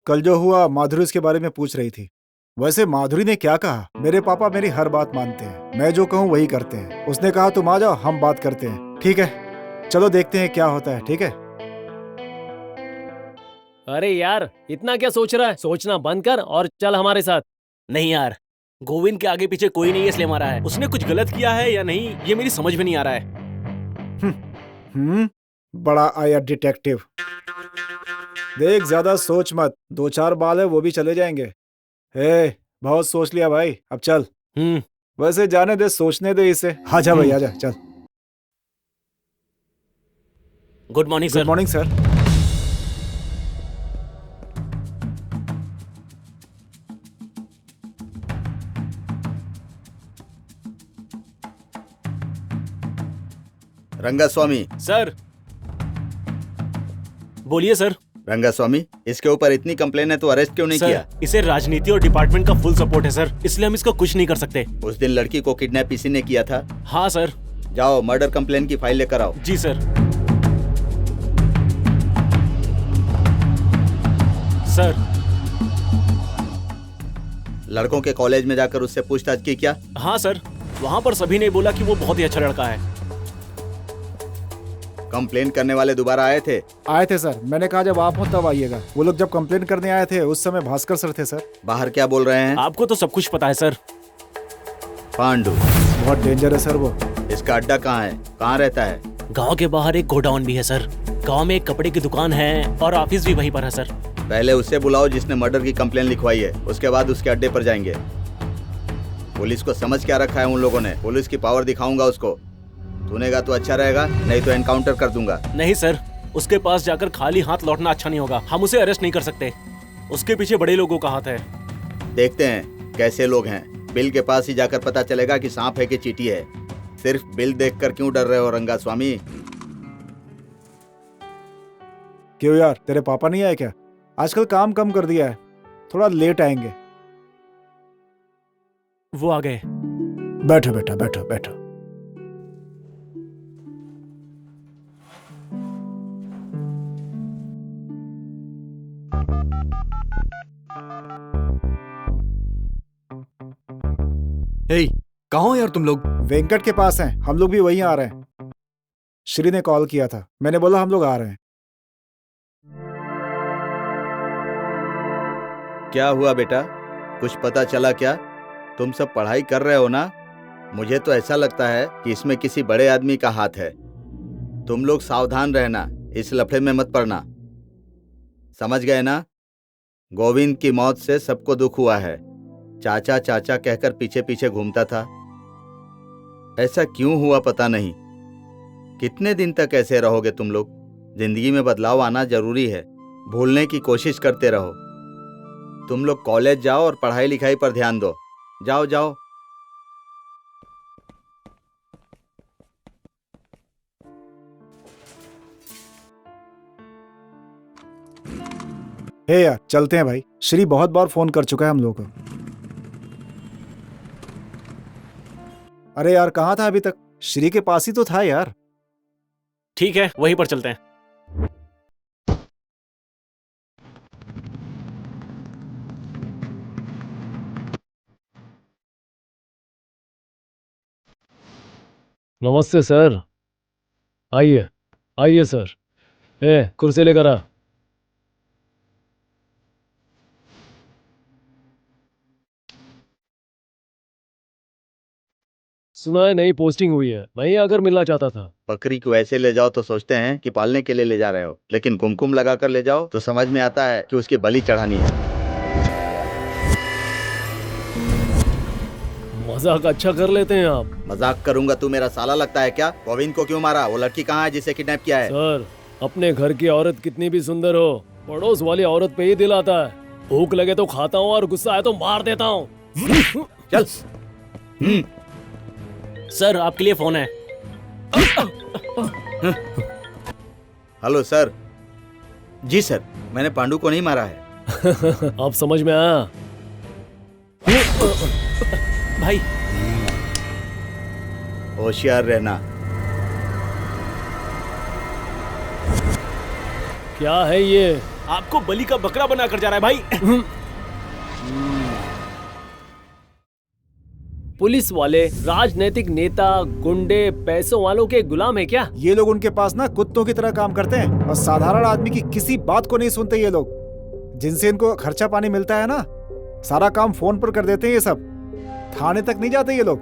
कल जो हुआ माधुरी उसके बारे में पूछ रही थी। वैसे माधुरी ने क्या कहा? मेरे पापा मेरी हर बात मानते हैं, मैं जो कहूँ वही करते हैं। उसने कहा तुम आ जाओ, हम बात करते हैं। ठीक है, चलो देखते हैं क्या होता है। ठीक है। अरे यार इतना क्या सोच रहा है? सोचना बंद कर और चल हमारे साथ। नहीं यार, गोविंद के आगे पीछे कोई नहीं है इसलिए मारा है। उसने कुछ गलत किया है या नहीं ये मेरी समझ में नहीं आ रहा है। बड़ा आया डिटेक्टिव। देख ज्यादा सोच मत, 2-4 बाल है वो भी चले जाएंगे। बहुत सोच लिया भाई, अब चल। वैसे जाने दे, सोचने दे इसे। आजा भाई आजा, चल। Good morning sir. Good morning sir. Rangaswamy. Sir बोलिए सर। रंगास्वामी, इसके ऊपर इतनी कंप्लेन है तो अरेस्ट क्यों नहीं सर, किया? इसे राजनीति और डिपार्टमेंट का फुल सपोर्ट है सर, इसलिए हम इसका कुछ नहीं कर सकते। उस दिन लड़की को किडनैप इसी ने किया था? हाँ सर। जाओ मर्डर कंप्लेन की फाइल लेकर आओ। जी सर। सर लड़कों के कॉलेज में जाकर उससे पूछताछ की क्या? हाँ सर, वहाँ पर सभी ने बोला कि वो बहुत ही अच्छा लड़का है। कंप्लेन करने वाले दोबारा आए थे? आए थे सर, मैंने कहा जब आप हो तब आइएगा। वो लोग जब कंप्लेन करने आए थे उस समय भास्कर सर थे सर। बाहर क्या बोल रहे हैं? आपको तो सब कुछ पता है सर। पांडु बहुत डेंजर है सर वो। इसका अड्डा कहाँ है? कहाँ रहता है? गांव के बाहर एक गोडाउन भी है सर। गांव में एक कपड़े की दुकान है और ऑफिस भी वहीं पर है सर। पहले उसे बुलाओ जिसने मर्डर की कंप्लेन लिखवाई है, उसके बाद उसके अड्डे पर जाएंगे। पुलिस को समझ क्या रखा है उन लोगों ने? पुलिस की पावर दिखाऊंगा उसको। सुनेगा तो अच्छा रहेगा, नहीं तो एनकाउंटर कर दूंगा। नहीं सर, उसके पास जाकर खाली हाथ लौटना अच्छा नहीं होगा। हम उसे अरेस्ट नहीं कर सकते, उसके पीछे बड़े लोगों का हाथ है। देखते हैं कैसे लोग हैं। बिल के पास ही जाकर पता चलेगा कि सांप है कि चींटी है। सिर्फ बिल देखकर क्यों डर रहे हो रंगास्वामी? क्यों यार, तेरे पापा नहीं आए क्या? आजकल काम कम कर दिया है, थोड़ा लेट आएंगे। वो आ गए। बैठो बेटा, बैठो बैठो। कहाँ हो यार तुम लोग? वेंकट के पास हैं, हम लोग भी वहीं आ रहे हैं। श्री ने कॉल किया था, मैंने बोला हम लोग आ रहे हैं। क्या हुआ बेटा, कुछ पता चला क्या? तुम सब पढ़ाई कर रहे हो ना? मुझे तो ऐसा लगता है कि इसमें किसी बड़े आदमी का हाथ है। तुम लोग सावधान रहना, इस लफड़े में मत पड़ना। समझ गए ना? गोविंद की मौत से सबको दुख हुआ है। चाचा चाचा कहकर पीछे पीछे घूमता था। ऐसा क्यों हुआ पता नहीं। कितने दिन तक ऐसे रहोगे तुम लोग? जिंदगी में बदलाव आना जरूरी है। भूलने की कोशिश करते रहो। तुम लोग कॉलेज जाओ और पढ़ाई लिखाई पर ध्यान दो। जाओ जाओ। हे यार चलते हैं भाई, श्री बहुत बार फोन कर चुका है हम लोगों को। अरे यार कहाँ था अभी तक? श्री के पास ही तो था यार। ठीक है, वहीं पर चलते हैं। नमस्ते सर। आइए आइए सर। कुर्सी लेकर आ। सुना है नई पोस्टिंग हुई है, मैं ही आकर मिलना चाहता था। बकरी को ऐसे ले जाओ तो सोचते हैं कि पालने के लिए ले जा रहे हो, लेकिन कुमकुम लगाकर ले जाओ तो समझ में आता है कि उसकी बलि चढ़ानी है। मजाक अच्छा कर लेते हैं आप। मजाक करूंगा? तू मेरा साला लगता है क्या? गोविंद को क्यों मारा? वो लड़की कहाँ है जिसे किडनैप किया है? सर, अपने घर की औरत कितनी भी सुंदर हो, पड़ोस वाली औरत पे ही दिल आता है। भूख लगे तो खाता हूँ और गुस्सा आए तो मार देता हूँ। चल। सर, आपके लिए फोन है। Hello sir. जी सर, मैंने पांडु को नहीं मारा है। अब समझ में आया? भाई, होशियार रहना। क्या है ये? आपको बलि का बकरा बनाकर जा रहा है भाई। पुलिस वाले राजनीतिक नेता, गुंडे, पैसों वालों के गुलाम है क्या? ये लोग उनके पास ना कुत्तों की तरह काम करते हैं और साधारण आदमी की किसी बात को नहीं सुनते। ये लोग जिनसे इनको खर्चा पानी मिलता है ना, सारा काम फोन पर कर देते हैं। ये सब थाने तक नहीं जाते ये लोग।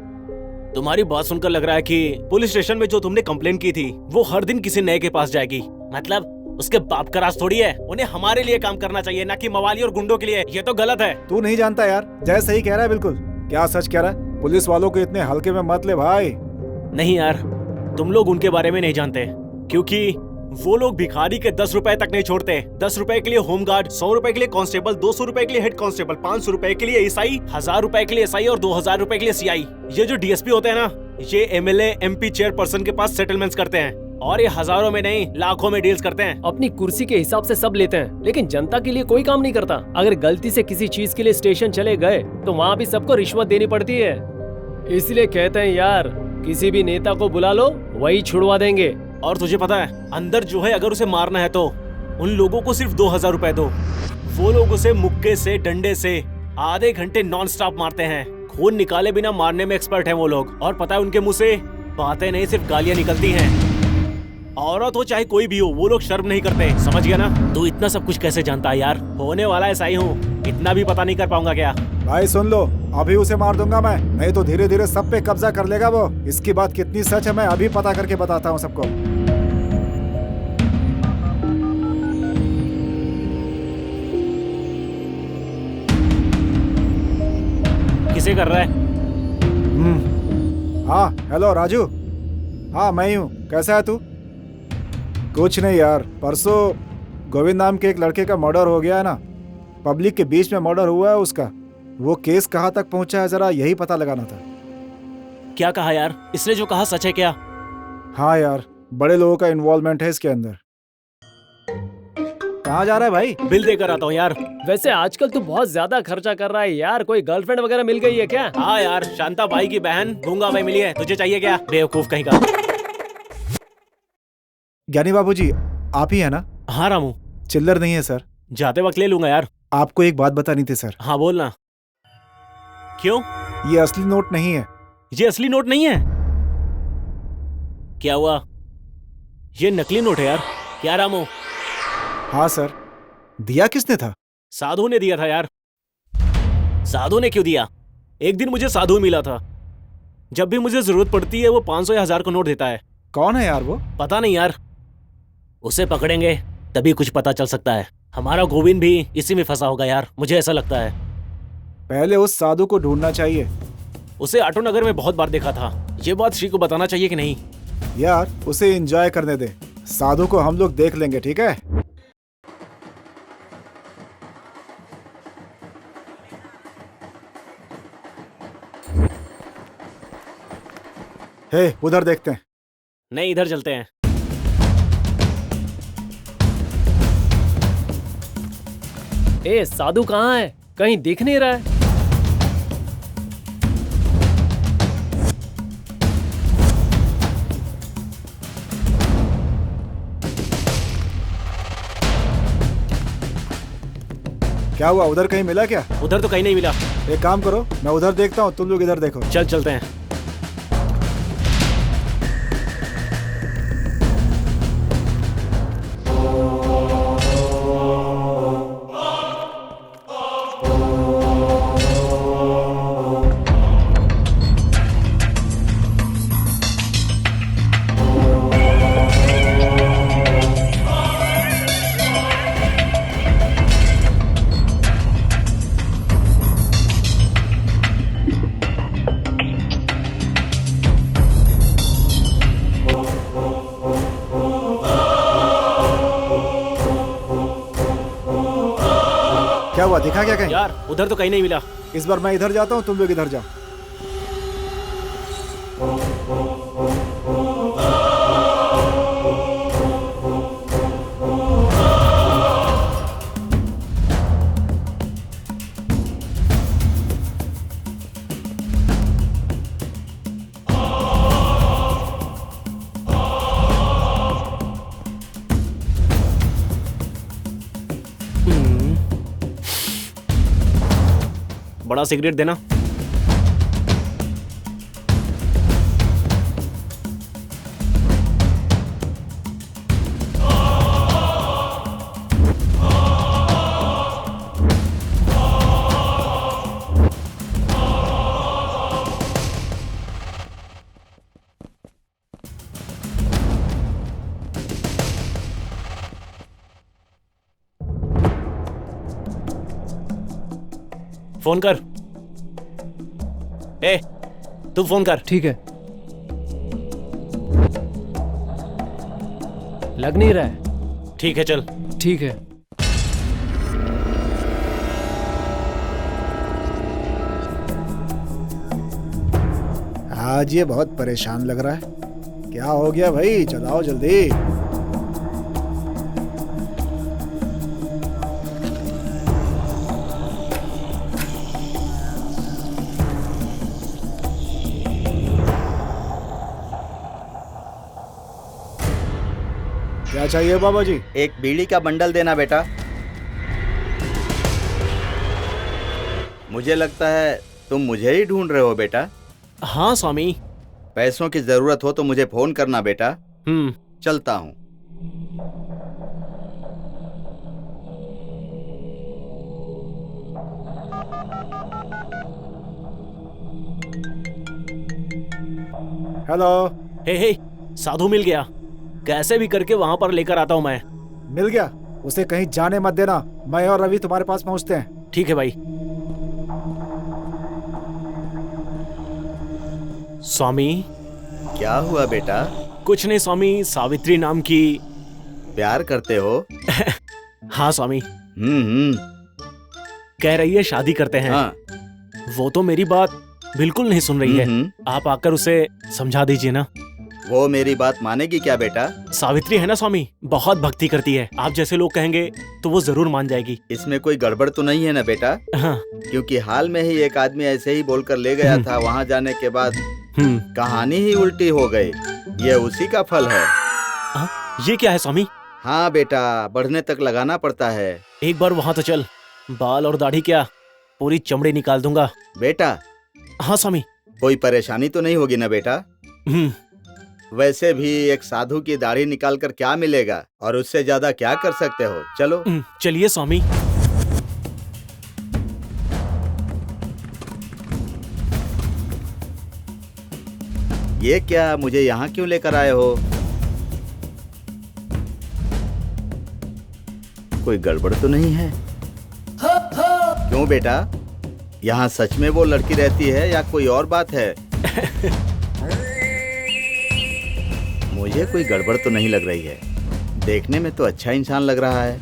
तुम्हारी बात सुनकर लग रहा है कि पुलिस स्टेशन में जो तुमने कंप्लेंट की थी वो हर दिन किसी नए के पास जाएगी। मतलब उसके बाप का राज थोड़ी है। उन्हें हमारे लिए काम करना चाहिए, ना कि मवाली और गुंडों के लिए। ये तो गलत है। तू नहीं जानता यार, जय सही कह रहा है बिल्कुल। क्या सच कह रहा है? पुलिस वालों को इतने हल्के में मत ले भाई। नहीं यार, तुम लोग उनके बारे में नहीं जानते, क्योंकि वो लोग भिखारी के 10 रुपए तक नहीं छोड़ते। 10 रुपए के लिए होमगार्ड, 100 रुपए के लिए कांस्टेबल, 200 रुपए के लिए हेड कांस्टेबल, 500 रुपए के लिए एसआई, 1000 रुपए के लिए एसआई और 2000 रुपए के लिए सीआई। ये जो डीएसपी होते हैं ना, ये एमएलए एमपी चेयरपर्सन के पास सेटलमेंट्स करते हैं और ये हजारों में नहीं लाखों में डील्स करते हैं। अपनी कुर्सी के हिसाब से सब लेते हैं, लेकिन जनता के लिए कोई काम नहीं करता। अगर गलती से किसी चीज के लिए स्टेशन चले गए तो वहाँ भी सबको रिश्वत देनी पड़ती है। इसलिए कहते हैं यार, किसी भी नेता को बुला लो, वही छुड़वा देंगे। और तुझे पता है, अंदर जो है अगर उसे मारना है तो उन लोगों को सिर्फ 2000 रुपए दो। वो लोग उसे मुक्के से, डंडे से आधे घंटे नॉन स्टॉप मारते हैं। खून निकाले बिना मारने में एक्सपर्ट हैं वो लोग। और पता है, उनके मुंह से बातें नहीं, सिर्फ गालियां निकलती हैं। औरत हो चाहे कोई भी हो, वो लोग शर्म नहीं करते। समझ गया ना? तू इतना सब कुछ कैसे जानता है यार? होने वाला ऐसा ही हूँ, इतना भी पता नहीं कर पाऊंगा क्या? भाई सुन लो, अभी उसे मार दूंगा मैं, नहीं तो धीरे धीरे सब पे कब्जा कर लेगा वो। इसकी बात कितनी सच है मैं अभी पता करके बताता हूँ सबको। किसे कर रहा है? हाँ हेलो राजू। हाँ मैं ही हूँ, कैसा है तू? कुछ नहीं यार, परसों गोविंद नाम के एक लड़के का मर्डर हो गया है ना, पब्लिक के बीच में मर्डर हुआ है उसका। वो केस कहाँ तक पहुंचा है जरा यही पता लगाना था। क्या कहा यार? इसने जो कहा सच है क्या? हाँ यार, बड़े लोगों का इन्वॉल्वमेंट है इसके अंदर। कहाँ जा रहा है भाई? बिल देकर आता हूँ यार। वैसे आजकल तू बहुत ज्यादा खर्चा कर रहा है यार। कोई गर्लफ्रेंड वगैरह मिल गई है क्या? हाँ यार, शांता भाई की बहन गूंगा भाई मिली है। तुझे चाहिए क्या, बेवकूफ कहीं का? ज्ञानी बाबूजी आप ही है ना? हाँ रामू। चिल्लर नहीं है सर? जाते वक्त ले लूंगा यार। आपको एक बात बतानी थी सर। हाँ बोलना। क्यों? ये असली नोट नहीं है। ये असली नोट नहीं है? क्या हुआ? ये नकली नोट है यार। क्या रामू? हाँ सर। दिया किसने था? साधु ने दिया था यार। साधु ने क्यों दिया? एक दिन मुझे साधु मिला था। जब भी मुझे जरूरत पड़ती है वो 500 या 1000 का नोट देता है। कौन है यार वो? पता नहीं यार, उसे पकड़ेंगे तभी कुछ पता चल सकता है। हमारा गोविंद भी इसी में फंसा होगा यार, मुझे ऐसा लगता है। पहले उस साधु को ढूंढना चाहिए। उसे ऑटो नगर में बहुत बार देखा था। ये बात श्री को बताना चाहिए कि नहीं? यार उसे एंजॉय करने दे, साधु को हम लोग देख लेंगे, ठीक है? हे उधर देखते हैं। नहीं, इधर चलते हैं। ए साधु कहाँ है? कहीं दिख नहीं रहा है। क्या हुआ, उधर कहीं मिला क्या? उधर तो कहीं नहीं मिला। एक काम करो, मैं उधर देखता हूँ, तुम लोग इधर देखो। चल चलते हैं। क्या हुआ, दिखा क्या कहीं? यार उधर तो कहीं नहीं मिला। इस बार मैं इधर जाता हूँ, तुम लोग इधर जाओ। बड़ा सिगरेट देना। फोन कर। ए, तू फोन कर। ठीक है। लग नहीं रहा है। ठीक है, चल। ठीक है। आज ये बहुत परेशान लग रहा है। क्या हो गया भाई, चलाओ जल्दी। क्या चाहिए बाबा जी? एक बीड़ी का बंडल देना बेटा। मुझे लगता है तुम मुझे ही ढूंढ रहे हो बेटा। हाँ स्वामी। पैसों की जरूरत हो तो मुझे फोन करना बेटा। चलता हूँ। हेलो। हे, साधु मिल गया। कैसे भी करके वहां पर लेकर आता हूं मैं। मिल गया? उसे कहीं जाने मत देना, मैं और रवि तुम्हारे पास पहुंचते हैं। ठीक है भाई। स्वामी। क्या हुआ बेटा? कुछ नहीं स्वामी, सावित्री नाम की। प्यार करते हो? हाँ स्वामी। कह रही है शादी करते हैं। हाँ। वो तो मेरी बात बिल्कुल नहीं सुन रही है। आप आकर उसे समझा दीजिए ना। वो मेरी बात मानेगी क्या बेटा? सावित्री है ना स्वामी, बहुत भक्ति करती है। आप जैसे लोग कहेंगे तो वो जरूर मान जाएगी। इसमें कोई गड़बड़ तो नहीं है ना बेटा? हाँ। क्योंकि हाल में ही एक आदमी ऐसे ही बोलकर ले गया था, वहाँ जाने के बाद कहानी ही उल्टी हो गई। ये उसी का फल है। ये क्या है स्वामी? हाँ बेटा, बढ़ने तक लगाना पड़ता है। एक बार वहाँ तो चल, बाल और दाढ़ी क्या पूरी चमड़ी निकाल दूंगा। बेटा। हाँ स्वामी। कोई परेशानी तो नहीं होगी ना बेटा? वैसे भी एक साधु की दाढ़ी निकालकर क्या मिलेगा, और उससे ज्यादा क्या कर सकते हो? चलो। चलिए स्वामी। ये क्या, मुझे यहाँ क्यों लेकर आए हो? कोई गड़बड़ तो नहीं है? क्यों बेटा, यहाँ सच में वो लड़की रहती है या कोई और बात है? मुझे कोई गड़बड़ तो नहीं लग रही है। देखने में तो अच्छा इंसान लग रहा है।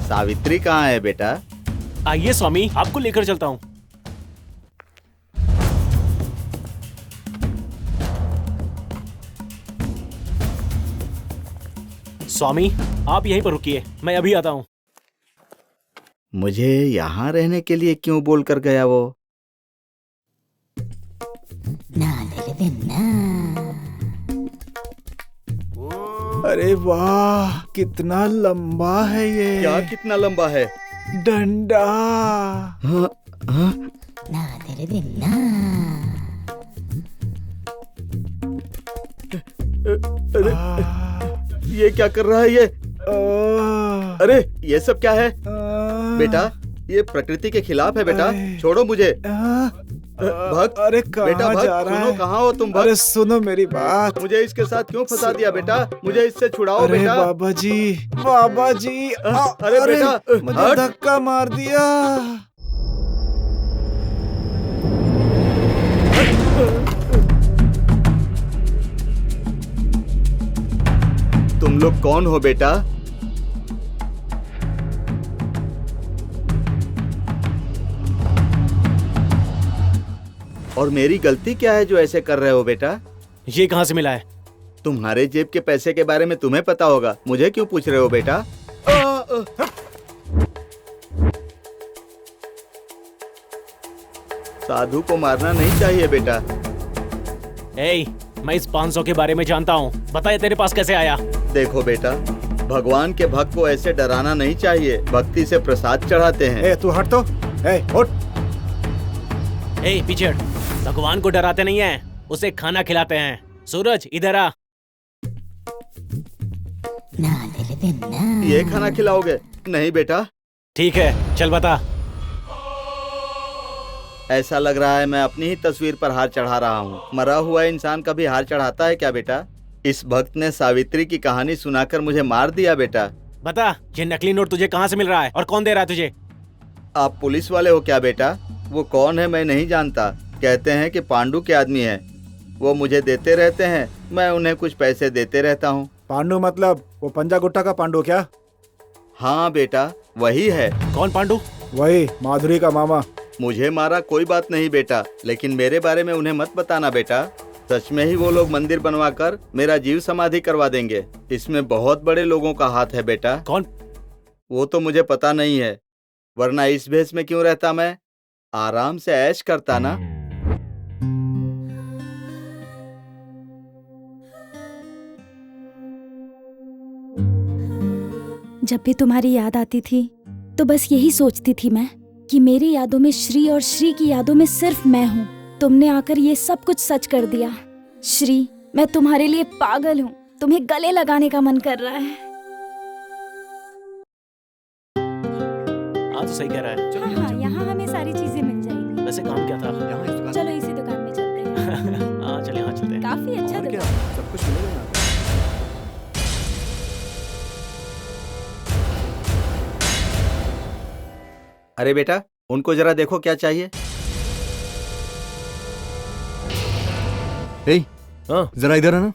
सावित्री कहाँ है बेटा? आइए स्वामी, आपको लेकर चलता हूँ। स्वामी, आप यहीं पर रुकिए, मैं अभी आता हूँ। मुझे यहाँ रहने के लिए क्यों बोल कर गया वो? अरे वाह, कितना लंबा है ये। क्या कितना लंबा है? डंडा। हाँ, हाँ? अरे, ये क्या कर रहा है ये? अरे ये सब क्या है बेटा? ये प्रकृति के खिलाफ है बेटा, छोड़ो मुझे। भक्त, अरे बेटा कहाँ भक्त, जा रहा सुनो, है? कहाँ हो तुम अरे भक्त? सुनो मेरी बात। मुझे इसके साथ क्यों फंसा दिया बेटा? मुझे इससे छुड़ाओ अरे बेटा। बाबा जी, बाबा जी, अरे बेटा, मुझे हट। धक्का मार दिया। तुम लोग कौन हो बेटा? और मेरी गलती क्या है जो ऐसे कर रहे हो बेटा? ये कहाँ से मिला है? तुम्हारे जेब के पैसे के बारे में तुम्हें पता होगा, मुझे क्यों पूछ रहे हो बेटा? साधु को मारना नहीं चाहिए बेटा। ए, मैं इस 500 के बारे में जानता हूँ, बता ये तेरे पास कैसे आया? देखो बेटा, भगवान के भक्त को ऐसे डराना नहीं चाहिए, भक्ति से प्रसाद चढ़ाते हैं। ए तू हट तो। ए उठ। ए, पीछे हट। भगवान को डराते नहीं है, उसे खाना खिलाते हैं। सूरज, इधर आ। ये खाना खिलाओगे? नहीं बेटा। ठीक है, चल बता। ऐसा लग रहा है मैं अपनी ही तस्वीर पर हार चढ़ा रहा हूँ। मरा हुआ इंसान कभी हार चढ़ाता है क्या बेटा? इस भक्त ने सावित्री की कहानी सुनाकर मुझे मार दिया बेटा। बता, ये नकली नोट तुझे कहाँ से मिल रहा है और कौन दे रहा है तुझे? आप पुलिस वाले हो क्या बेटा? वो कौन है मैं नहीं जानता, कहते हैं कि पांडु के आदमी है। वो मुझे देते रहते हैं, मैं उन्हें कुछ पैसे देते रहता हूँ। पांडु मतलब वो पंजा गुट्टा का पांडु क्या? हाँ बेटा, वही है। कौन पांडु? वही माधुरी का मामा। मुझे मारा कोई बात नहीं बेटा, लेकिन मेरे बारे में उन्हें मत बताना बेटा। सच में ही वो लोग मंदिर बनवाकर मेरा जीव समाधि करवा देंगे। इसमें बहुत बड़े लोगों का हाथ है बेटा। कौन? वो तो मुझे पता नहीं है, वरना इस भेष में क्यों रहता मैं? आराम से ऐश करता ना। जब भी तुम्हारी याद आती थी तो बस यही सोचती थी मैं कि मेरी यादों में श्री और श्री की यादों में सिर्फ मैं हूँ। तुमने आकर ये सब कुछ सच कर दिया। श्री, मैं तुम्हारे लिए पागल हूँ। तुम्हें गले लगाने का मन कर रहा है। हाँ तो सही कह रहा है। हाँ, यहाँ हमें सारी चीजें मिल जाएंगी। वैसे काम क्या था? चलो इसी दुकान में चलते हैं। हाँ चल, यहाँ चलते हैं। काफी अच्छा दुकान। सब कुछ मिलेगा यहाँ पे। अरे बेटा, उनको जरा देखो क्या चाहिए। ए, हाँ, जरा इधर आना।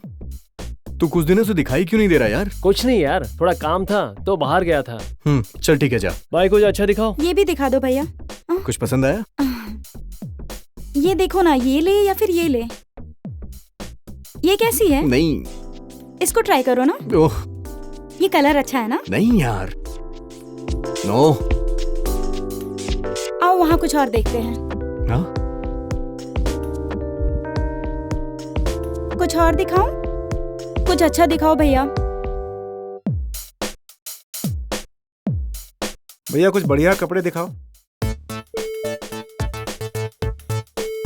तू कुछ दिनों से दिखाई क्यों नहीं दे रहा यार? कुछ नहीं यार, थोड़ा काम था तो बाहर गया था। चल ठीक है, जा। भाई कुछ अच्छा दिखाओ। ये भी दिखा दो भैया। कुछ पसंद आया? ये देखो ना, ये ले या फिर ये ले। ये कैसी है? नहीं। इसको ट्राई करो ना। ओह ये कलर अच्छा है ना? नहीं यार, नो। आओ वहाँ कुछ और देखते हैं। हाँ? कुछ और दिखाऊं? कुछ अच्छा दिखाओ भैया। भैया कुछ बढ़िया कपड़े दिखाओ।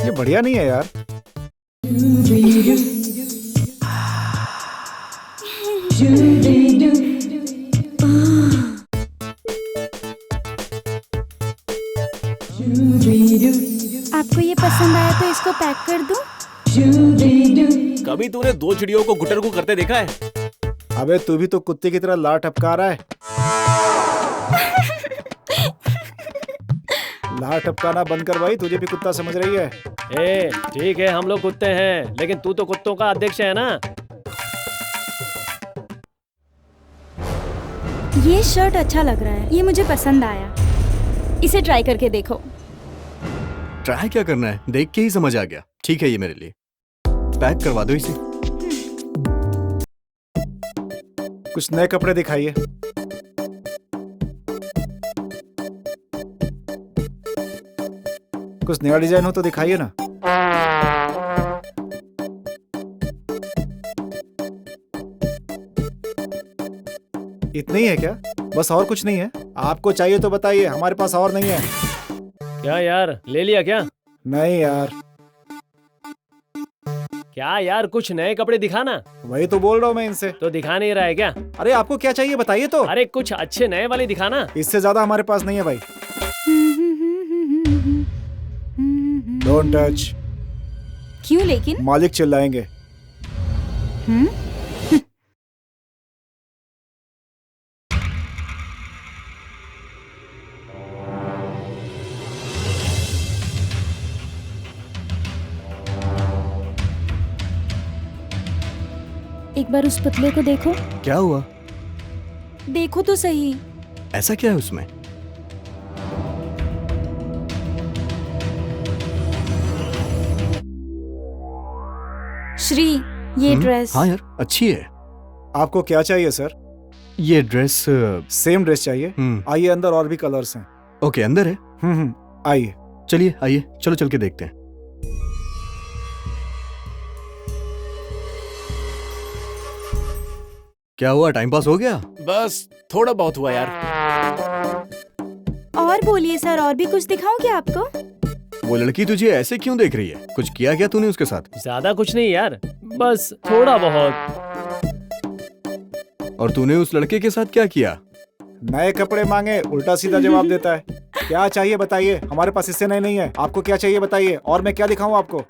ये बढ़िया नहीं है यार। आपको ये पसंद आया तो इसको पैक कर दूं? कभी तूने दो चिड़ियों को गुटर को करते देखा है? अबे तू भी तो कुत्ते की तरह लार टपका रहा है। लार टपकाना बंद कर भाई, तुझे भी कुत्ता समझ रही है। ए, ठीक है हम लोग कुत्ते हैं, लेकिन तू तो कुत्तों का अध्यक्ष है ना। ये शर्ट अच्छा लग रहा है, ये मुझे पसंद आया। इसे ट्राई करके देखो। ट्राई क्या करना है, देख के ही समझ आ गया। ठीक है, ये मेरे लिए पैक करवा दो इसे। कुछ नए कपड़े दिखाइए। कुछ नया डिजाइन हो तो दिखाइए ना। इतना ही है क्या? बस और कुछ नहीं है? आपको चाहिए तो बताइए, हमारे पास और नहीं है। क्या यार, ले लिया क्या? नहीं यार, क्या यार, कुछ नए कपड़े दिखाना। वही तो बोल रहा हूँ मैं इनसे। तो दिखा नहीं रहा है क्या? अरे आपको क्या चाहिए बताइए तो। अरे कुछ अच्छे नए वाले दिखाना। इससे ज्यादा हमारे पास नहीं है भाई। Don't touch. क्यों लेकिन? मालिक चिल्लाएंगे। हम्म? एक बार उस पुतले को देखो। क्या हुआ? देखो तो सही। ऐसा क्या है उसमें? श्री, ये ड्रेस। हाँ यार, अच्छी है। आपको क्या चाहिए सर? ये ड्रेस सेम ड्रेस चाहिए? आइए, अंदर और भी कलर्स हैं। ओके, अंदर है। आइए। चलिए आइए, चलो चल के देखते हैं। क्या हुआ, टाइम पास हो गया? बस थोड़ा बहुत हुआ यार। और बोलिए सर, और भी कुछ दिखाऊं क्या आपको? वो लड़की तुझे ऐसे क्यों देख रही है? कुछ किया क्या तूने उसके साथ? ज्यादा कुछ नहीं यार, बस थोड़ा बहुत। और तूने उस लड़के के साथ क्या किया? नए कपड़े मांगे, उल्टा सीधा जवाब देता है। क्या चाहिए बताइए, हमारे पास इससे नए नहीं है। आपको क्या चाहिए बताइए, और मैं क्या दिखाऊं आपको?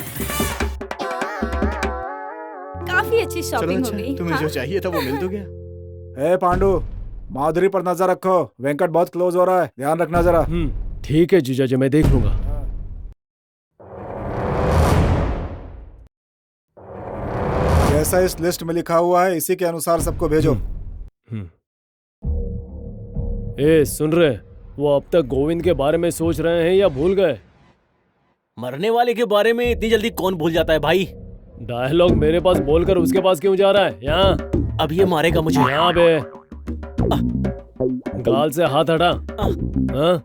काफी अच्छी शॉपिंग हो गई। तुम्हें हाँ? जो चाहिए था वो मिल तो गया। ए पांडु, माधुरी पर नजर रखो। वेंकट बहुत क्लोज हो रहा है, ध्यान रखना जरा। ठीक है जीजा जी, मैं देख लूंगा। जैसा इस लिस्ट में लिखा हुआ है, इसी के अनुसार सबको भेजो। ए सुन रहे, वो अब तक गोविंद के बारे में सोच रहे हैं या भूल गए? मरने वाले के बारे में इतनी जल्दी कौन भूल जाता है भाई? डायलॉग मेरे पास बोलकर उसके पास क्यों जा रहा है? यहाँ अब ये मारेगा मुझे। यहाँ बे, गाल से हाथ हटा। हाँ?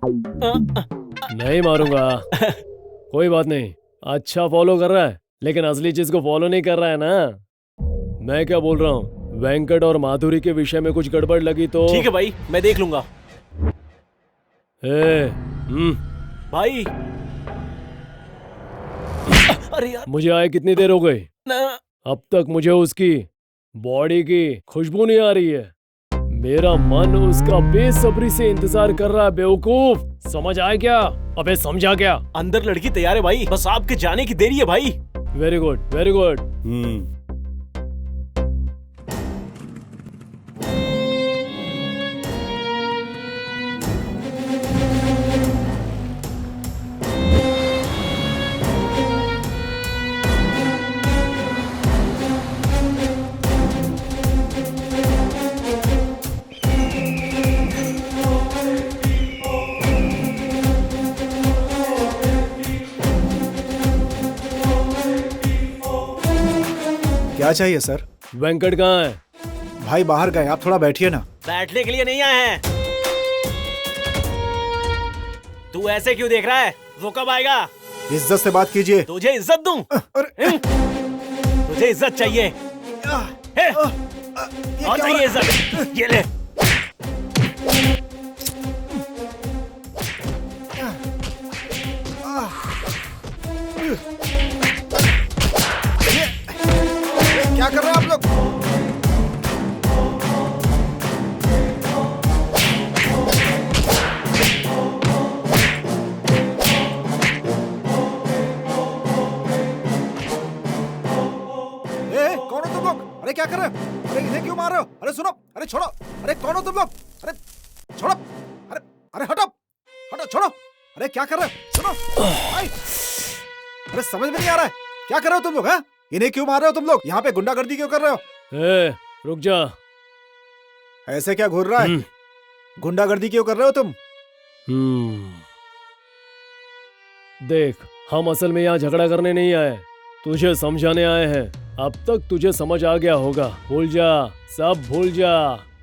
नहीं मारूंगा। कोई बात नहीं, अच्छा फॉलो कर रहा है, लेकिन असली चीज को फॉलो नहीं कर रहा है ना। मैं क्या बोल रहा हूँ, वेंकट और माधुरी के विषय में कुछ गड़बड़ लगी तो? ठीक है भाई, मैं देख लूंगा। भाई अरे यार, मुझे आए कितनी देर हो गई? ना। अब तक मुझे उसकी बॉडी की खुशबू नहीं आ रही है। मेरा मन उसका बेसब्री से इंतजार कर रहा है। बेवकूफ, समझ आया क्या? अबे समझा क्या? अंदर लड़की तैयार है भाई, बस आपके जाने की देरी है भाई। Very good, very good. क्या चाहिए सर? वेंकट कहाँ है? भाई बाहर गए, आप थोड़ा बैठिए ना। बैठने के लिए नहीं आए हैं। तू ऐसे क्यों देख रहा है? वो कब आएगा? इज्जत से बात कीजिए। तुझे इज्जत दूं? तुझे इज्जत चाहिए? और चाहिए इज्जत? ये ले। क्या कर रहे हैं आप लोग? कौन हो तुम लोग? अरे क्या कर रहे हो? अरे इन्हें क्यों मार रहे हो? अरे सुनो, अरे छोड़ो। अरे कौन हो तुम लोग? अरे छोड़ो। अरे अरे हटो, हटो, छोड़ो। अरे क्या कर रहे हो? सुनो भाई। अरे समझ में नहीं आ रहा है, क्या कर रहे हो तुम लोग? हैं? इन्हें क्यों मार रहे हो तुम लोग? यहाँ पे गुंडागर्दी क्यों कर रहे हो? ए, रुक जा। ऐसे क्या घूर रहा है? गुंडागर्दी क्यों कर रहे हो तुम? देख, हम असल में यहाँ झगड़ा करने नहीं आए, तुझे समझाने आए हैं। अब तक तुझे समझ आ गया होगा। भूल जा, सब भूल जा।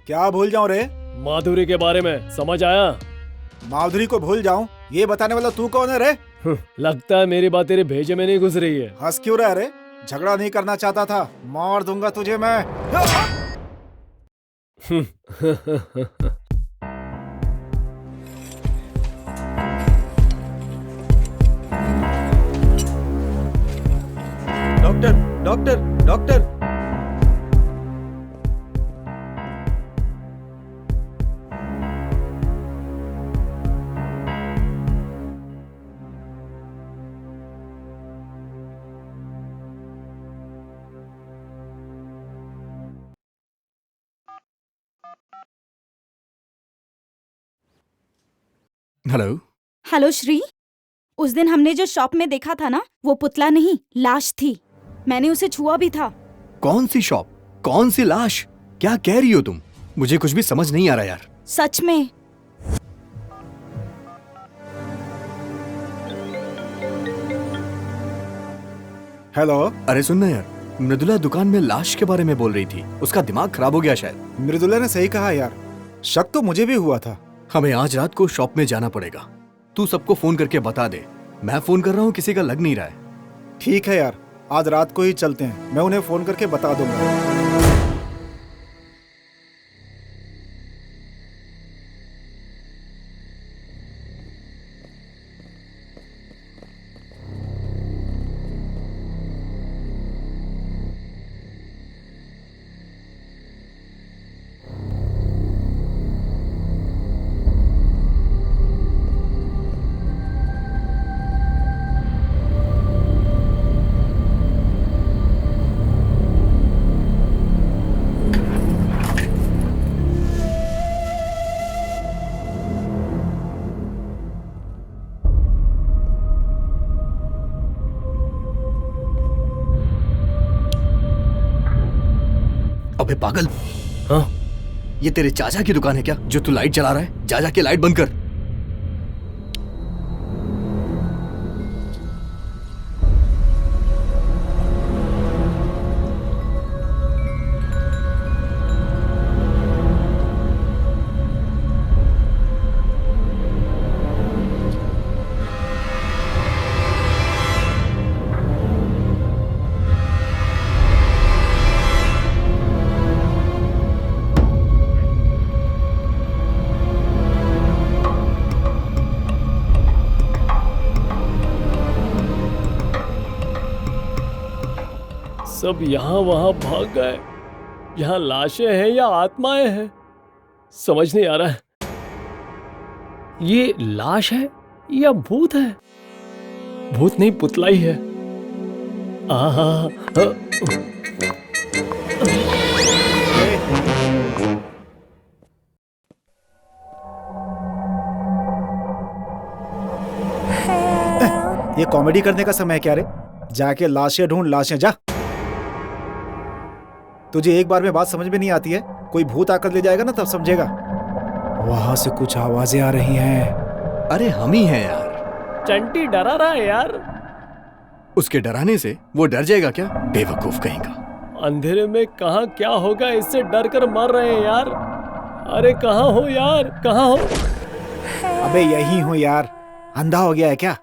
क्या भूल जाऊं रे? माधुरी के बारे में समझ आया? माधुरी को भूल जाऊं, ये बताने वाला तू कौन है रे? लगता है मेरी बात तेरे भेजे में नहीं घुस रही है। हंस क्यों रहा है रे? झगड़ा नहीं करना चाहता था, मार दूंगा तुझे मैं। Doctor doctor doctor. Hello. Hello Shri, उस दिन हमने जो शॉप में देखा था ना, वो पुतला नहीं, लाश थी। मैंने उसे छुआ भी था। कौन सी शॉप, कौन सी लाश, क्या कह रही हो तुम? मुझे कुछ भी समझ नहीं आ रहा यार। सच में। हेलो। अरे सुनना यार, मृदुला दुकान में लाश के बारे में बोल रही थी। उसका दिमाग खराब हो गया शायद। मृदुला ने सही कहा यार, शक तो मुझे भी हुआ था। हमें आज रात को शॉप में जाना पड़ेगा। तू सबको फोन करके बता दे। मैं फोन कर रहा हूँ, किसी का लग नहीं रहा है। ठीक है यार, आज रात को ही चलते हैं। मैं उन्हें फोन करके बता दूंगा। अबे पागल, हाँ? ये तेरे चाचा की दुकान है क्या जो तू लाइट जला रहा है? जा जाके लाइट बंद कर। सब यहाँ वहाँ भाग गए। यहाँ लाशें हैं या आत्माएं हैं, समझ नहीं आ रहा है। ये लाश है या भूत है? भूत नहीं, पुतला ही है। आहा, ये कॉमेडी करने का समय है क्या रे? जाके लाशें ढूंढ, लाशें जा। तुझे एक बार में बात समझ में नहीं आती है? कोई भूत आकर ले जाएगा ना, तब समझेगा। वहां से कुछ आवाजें आ रही हैं। अरे हम ही हैं यार। चंटी डरा रहा है यार। उसके डराने से वो डर जाएगा क्या? बेवकूफ कहेगा। अंधेरे में कहाँ क्या होगा, इससे डर कर मर रहे हैं यार। अरे कहाँ हो यार, कहाँ हो? अबे यही हूँ यार। अंधा हो गया है क्या?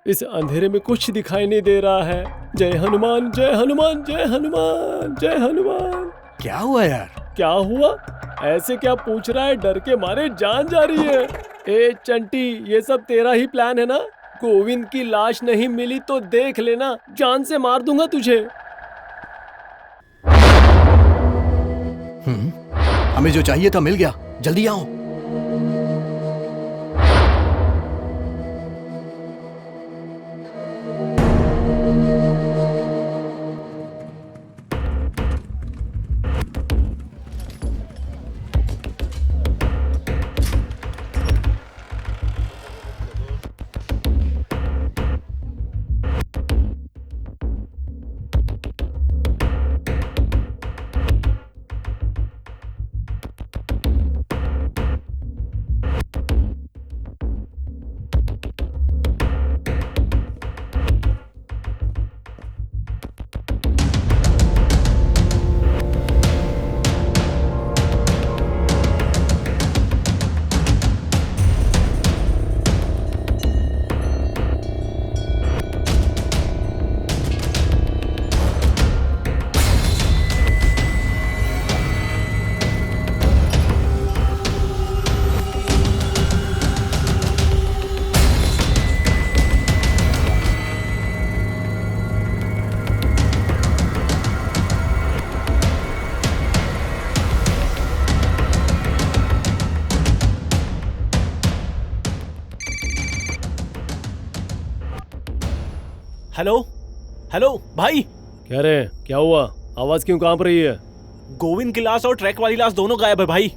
इस अंधेरे में कुछ दिखाई नहीं दे रहा है। जय हनुमान, जय हनुमान, जय हनुमान, जय हनुमान। क्या हुआ यार? क्या हुआ? ऐसे क्या पूछ रहा है? डर के मारे जान जा रही है। ए चंटी, ये सब तेरा ही प्लान है ना? गोविंद की लाश नहीं मिली तो देख लेना, जान से मार दूंगा तुझे। हमें जो चाहिए था मिल गया। जल्दी आओ। हेलो हेलो भाई, क्या रे, क्या हुआ? आवाज क्यों कांप रही है? गोविंद की लाश और ट्रैक वाली लाश दोनों गायब है भाई।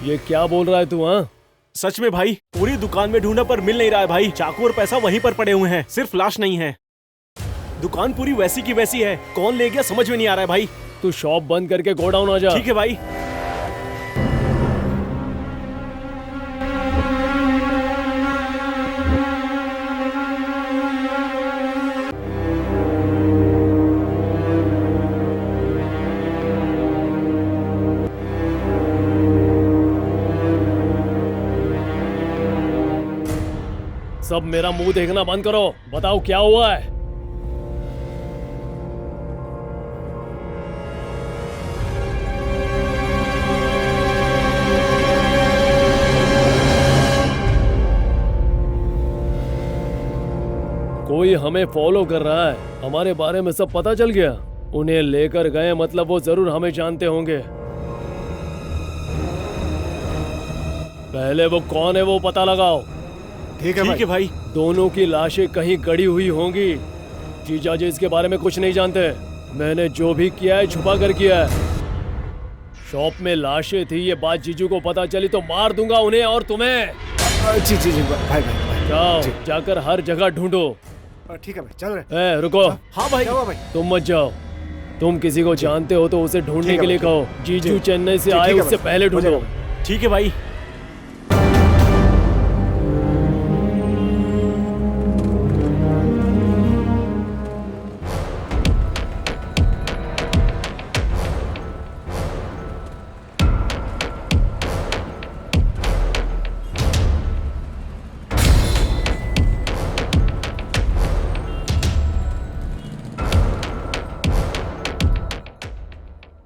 ये क्या बोल रहा है तू? हाँ, सच में भाई, पूरी दुकान में ढूंढा पर मिल नहीं रहा है भाई। चाकू और पैसा वहीं पर पड़े हुए हैं, सिर्फ लाश नहीं है। दुकान पूरी वैसी की वैसी है, कौन ले गया समझ में नहीं आ रहा है भाई। तू शॉप बंद करके गोडाउन आ जा। ठीक है भाई। सब मेरा मुंह देखना बंद करो, बताओ क्या हुआ है? कोई हमें फॉलो कर रहा है, हमारे बारे में सब पता चल गया। उन्हें लेकर गए मतलब वो जरूर हमें जानते होंगे। पहले वो कौन है वो पता लगाओ। ठीक है भाई। दोनों की लाशें कहीं गड़ी हुई होंगी। जीजा जी इसके बारे में कुछ नहीं जानते। मैंने जो भी किया है छुपा कर किया है। शॉप में लाशें थी, ये बात जीजू को पता चली तो मार दूंगा उन्हें और तुम्हें। जी जी जी भाई भाई जाओ, जाकर हर जगह ढूंढो। ठीक है भाई, चल रहे। रुको। हाँ भाई। क्या हुआ भाई? तुम मत जाओ, तुम किसी को जानते हो तो उसे ढूंढने के लिए कहो। जीजू चेन्नई से आए, उससे पहले ढूंढो। ठीक है भाई।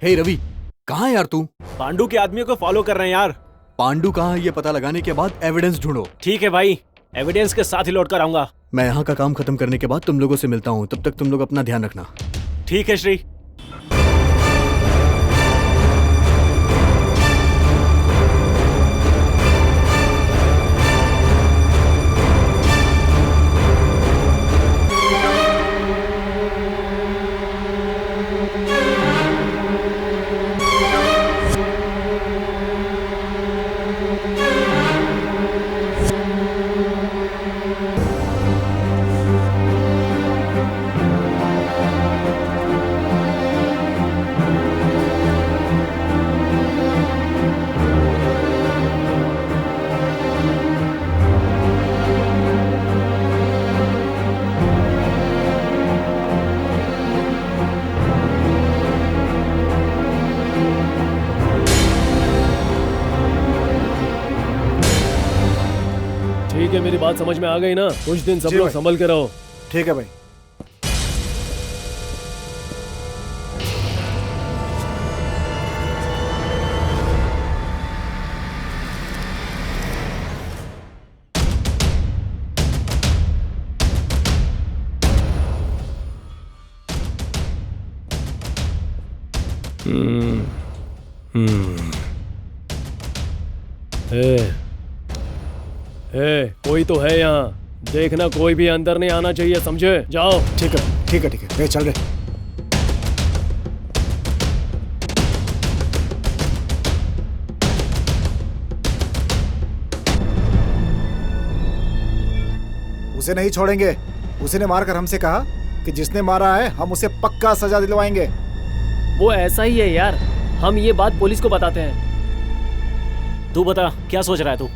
हे रवि, कहाँ है यार तू? पांडू के आदमियों को फॉलो कर रहे हैं यार। पांडु कहाँ है ये पता लगाने के बाद एविडेंस ढूंढो। ठीक है भाई, एविडेंस के साथ ही लौट कर आऊंगा। मैं यहाँ का काम खत्म करने के बाद तुम लोगों से मिलता हूँ, तब तक तुम लोग अपना ध्यान रखना। ठीक है श्री। ठीक है, मेरी बात समझ में आ गई ना? कुछ दिन सब जी लोग भाई। संभल के रहो। ठीक है भाई। कोई तो है यहाँ, देखना कोई भी अंदर नहीं आना चाहिए, समझे? जाओ। ठीक है ठीक है ठीक है, चल रहे। उसे नहीं छोड़ेंगे। उसी ने मारकर हमसे कहा कि जिसने मारा है हम उसे पक्का सजा दिलवाएंगे। वो ऐसा ही है यार, हम ये बात पुलिस को बताते हैं। तू बता, क्या सोच रहा है तू?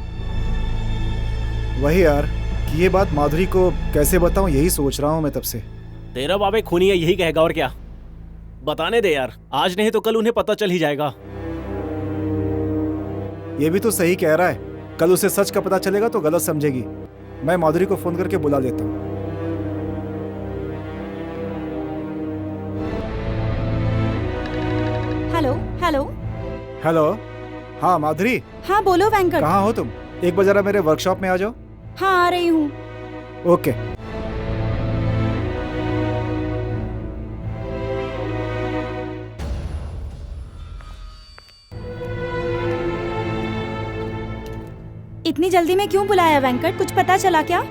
वही यार कि ये बात माधुरी को कैसे बताऊं, यही सोच रहा हूं मैं तब से। तेरा बाप एक खूनी है, यही कहेगा और क्या। बताने दे यार, आज नहीं तो कल उन्हें पता चल ही जाएगा। ये भी तो सही कह रहा है, कल उसे सच का पता चलेगा तो गलत समझेगी। मैं माधुरी को फोन करके बुला लेता हूँ। Hello hello. हेलो। हाँ माधुरी। हाँ बोलो वेंकट। कहाँ हो तुम? एक बार जरा मेरे वर्कशॉप में आ जाओ। हाँ आ रही हूँ। ओके। इतनी जल्दी में क्यों बुलाया वेंकट, कुछ पता चला क्या?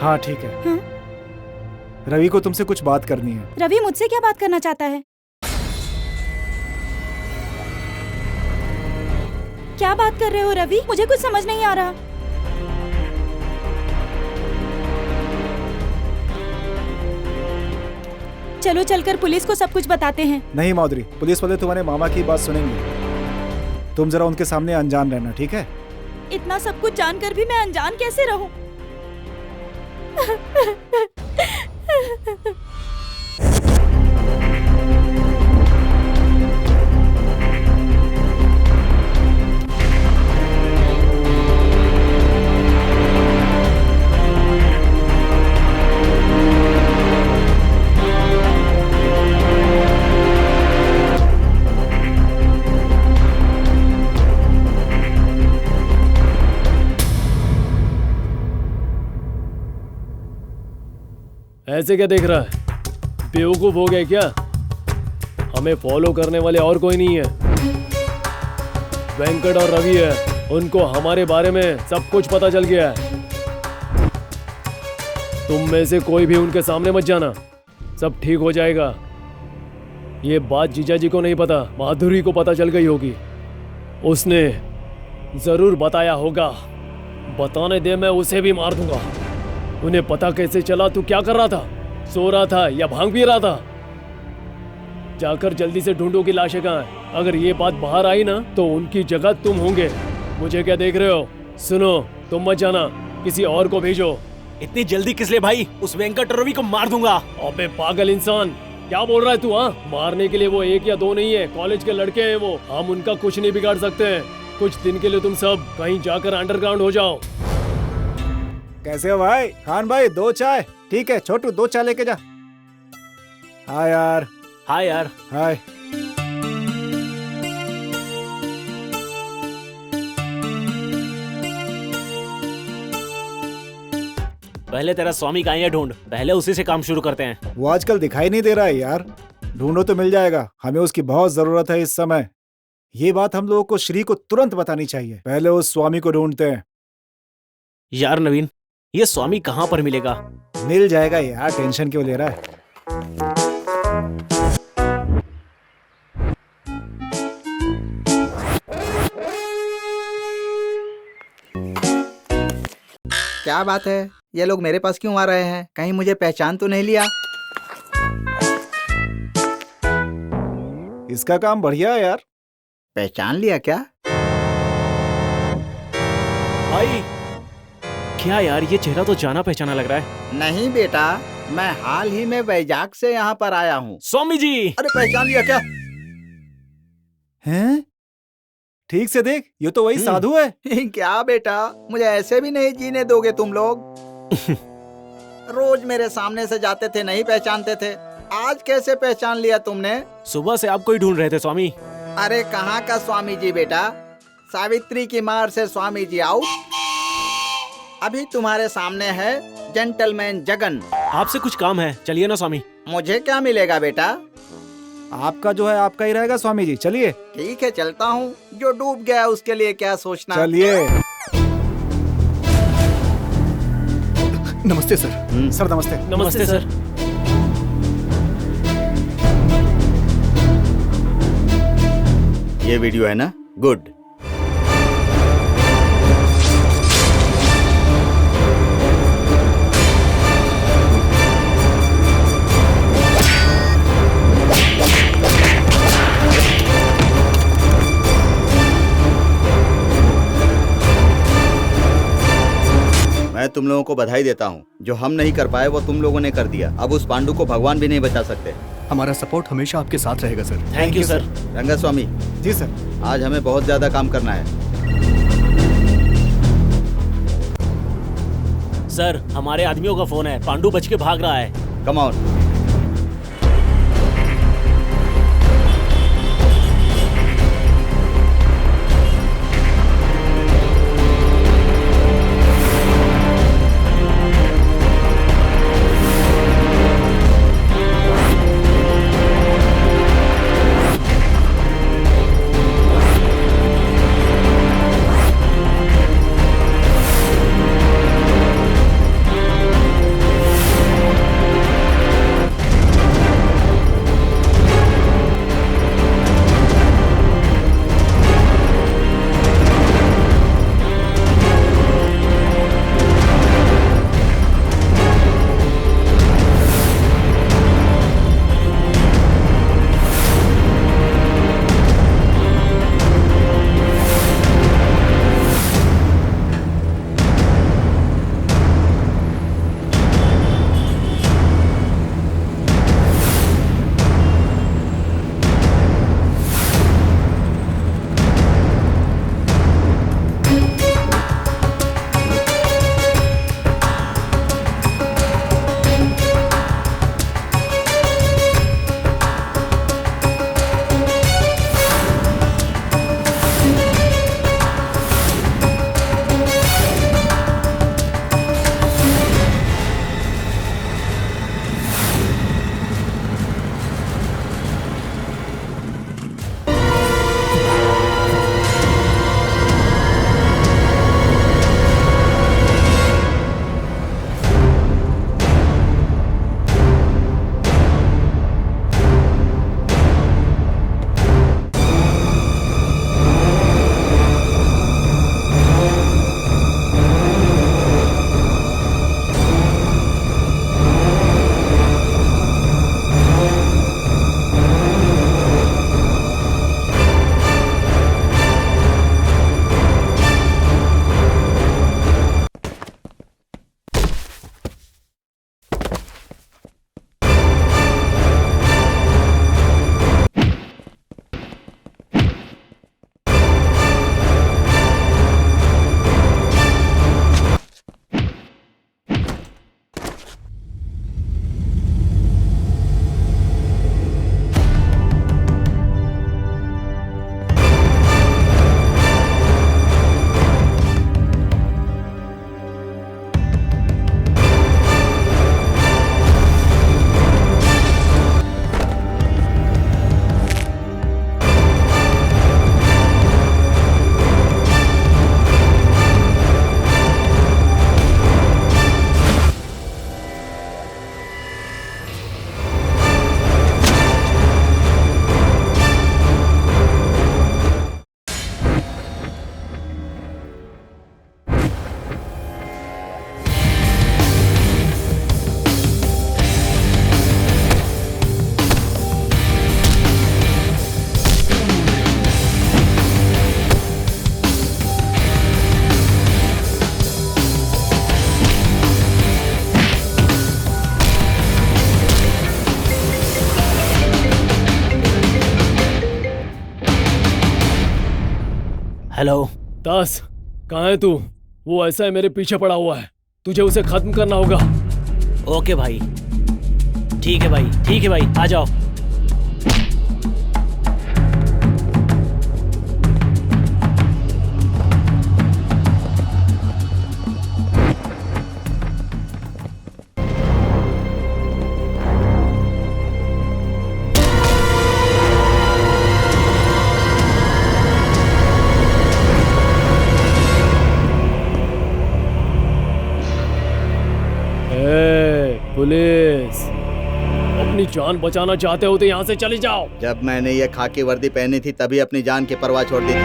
हाँ ठीक है। हाँ? रवि को तुमसे कुछ बात करनी है। रवि मुझसे क्या बात करना चाहता है? क्या बात कर रहे हो रवि? मुझे कुछ समझ नहीं आ रहा। चलो चलकर पुलिस को सब कुछ बताते हैं। नहीं माधुरी, पुलिस वाले तुम्हारे मामा की बात सुनेंगे। तुम जरा उनके सामने अनजान रहना, ठीक है? इतना सब कुछ जानकर भी मैं अनजान कैसे रहूं? ऐसे क्या देख रहा है? बेवकूफ हो गए क्या? हमें फॉलो करने वाले और कोई नहीं है। वेंकट और रवि है, उनको हमारे बारे में सब कुछ पता चल गया है। तुम में से कोई भी उनके सामने मत जाना, सब ठीक हो जाएगा। ये बात जीजा जी को नहीं पता, माधुरी को पता चल गई होगी। उसने जरूर बताया होगा। बताने दे, मैं उसे भी मार दूंगा। उन्हें पता कैसे चला तू क्या कर रहा था? सो रहा था या भांग पी रहा था? जाकर जल्दी से ढूंढो कि लाशें कहाँ हैं। अगर ये बात बाहर आई ना तो उनकी जगह तुम होंगे। मुझे क्या देख रहे हो? सुनो, तुम मत जाना, किसी और को भेजो। इतनी जल्दी किस लिए भाई? उस वेंकट रवि को मार दूंगा। अबे पागल इंसान, क्या बोल रहा है तू? हाँ, मारने के लिए वो एक या दो नहीं है, कॉलेज के लड़के हैं वो। हम उनका कुछ नहीं बिगाड़ सकते हैं। कुछ दिन के लिए तुम सब कहीं जाकर अंडरग्राउंड हो जाओ। कैसे हो भाई? खान भाई, 2 चाय। ठीक है छोटू, 2 चाय लेके जा। हाय यार। हाँ यार। हाय। पहले तेरा स्वामी कहाँ है ढूंढ, पहले उसी से काम शुरू करते हैं। वो आजकल दिखाई नहीं दे रहा है यार। ढूंढो तो मिल जाएगा, हमें उसकी बहुत जरूरत है इस समय। ये बात हम लोगों को श्री को तुरंत बतानी चाहिए। पहले उस स्वामी को ढूंढते हैं। यार नवीन, ये स्वामी कहाँ पर मिलेगा? मिल जाएगा यार, टेंशन क्यों ले रहा है? क्या बात है, ये लोग मेरे पास क्यों आ रहे हैं? कहीं मुझे पहचान तो नहीं लिया? इसका काम बढ़िया है यार। पहचान लिया क्या? भाई क्या यार, ये चेहरा तो जाना पहचाना लग रहा है। नहीं बेटा, मैं हाल ही में वैजाग से यहाँ पर आया हूँ। स्वामी जी! अरे पहचान लिया क्या? हैं? ठीक से देख, ये तो वही साधु है। क्या बेटा, मुझे ऐसे भी नहीं जीने दोगे तुम लोग? रोज मेरे सामने से जाते थे, नहीं पहचानते थे, आज कैसे पहचान लिया तुमने? सुबह से आपको ही ढूंढ रहे थे स्वामी। अरे कहाँ का स्वामी जी बेटा, सावित्री की मार से स्वामी जी आउट। अभी तुम्हारे सामने है जेंटलमैन जगन। आपसे कुछ काम है, चलिए ना स्वामी। मुझे क्या मिलेगा बेटा? आपका जो है आपका ही रहेगा स्वामी जी, चलिए। ठीक है चलता हूँ, जो डूब गया उसके लिए क्या सोचना। चलिए। नमस्ते सर। सर नमस्ते। नमस्ते सर। ये वीडियो है ना? गुड। मैं तुम लोगों को बधाई देता हूँ। जो हम नहीं कर पाए वो तुम लोगों ने कर दिया। अब उस पांडु को भगवान भी नहीं बचा सकते। हमारा सपोर्ट हमेशा आपके साथ रहेगा सर। Thank you sir. रंगा स्वामी जी सर। आज हमें बहुत ज्यादा काम करना है। सर हमारे आदमियों का फोन है, पांडु बच के भाग रहा है। Come on. हेलो। दास, कहाँ है तू? वो ऐसा है मेरे पीछे पड़ा हुआ है, तुझे उसे खत्म करना होगा। ओके भाई, ठीक है भाई, ठीक है भाई, आ जाओ। पुलिस, अपनी जान बचाना चाहते हो तो यहाँ से चले जाओ। जब मैंने ये खाकी वर्दी पहनी थी तभी अपनी जान की परवाह छोड़ दी थी।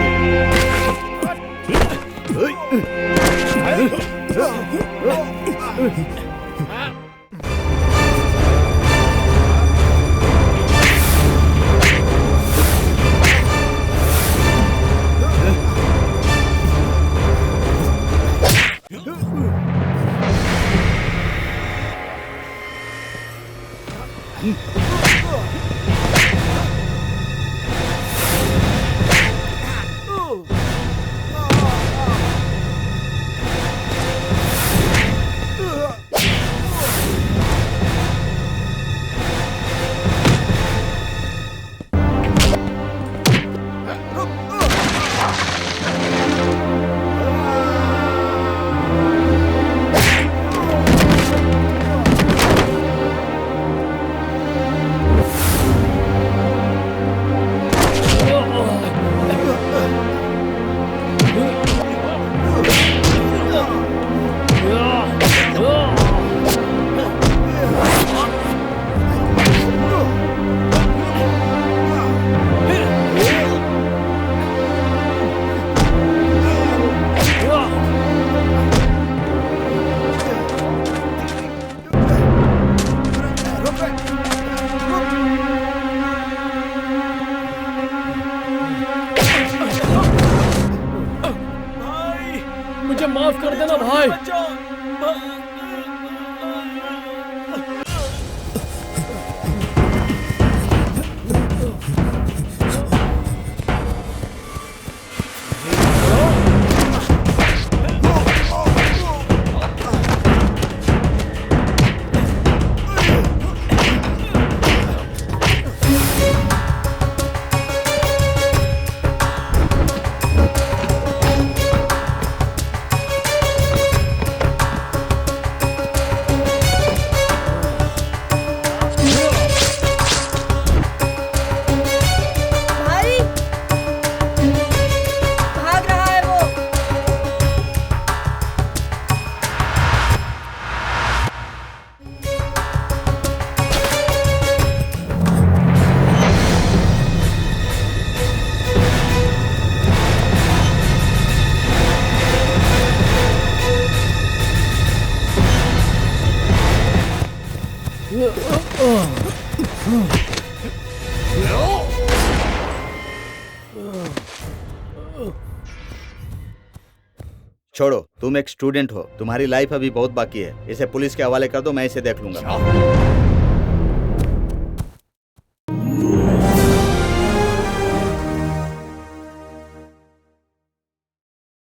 मुझे माफ कर देना भाई। छोड़ो, तुम एक स्टूडेंट हो, तुम्हारी लाइफ अभी बहुत बाकी है। इसे पुलिस के हवाले कर दो, मैं इसे देख लूंगा।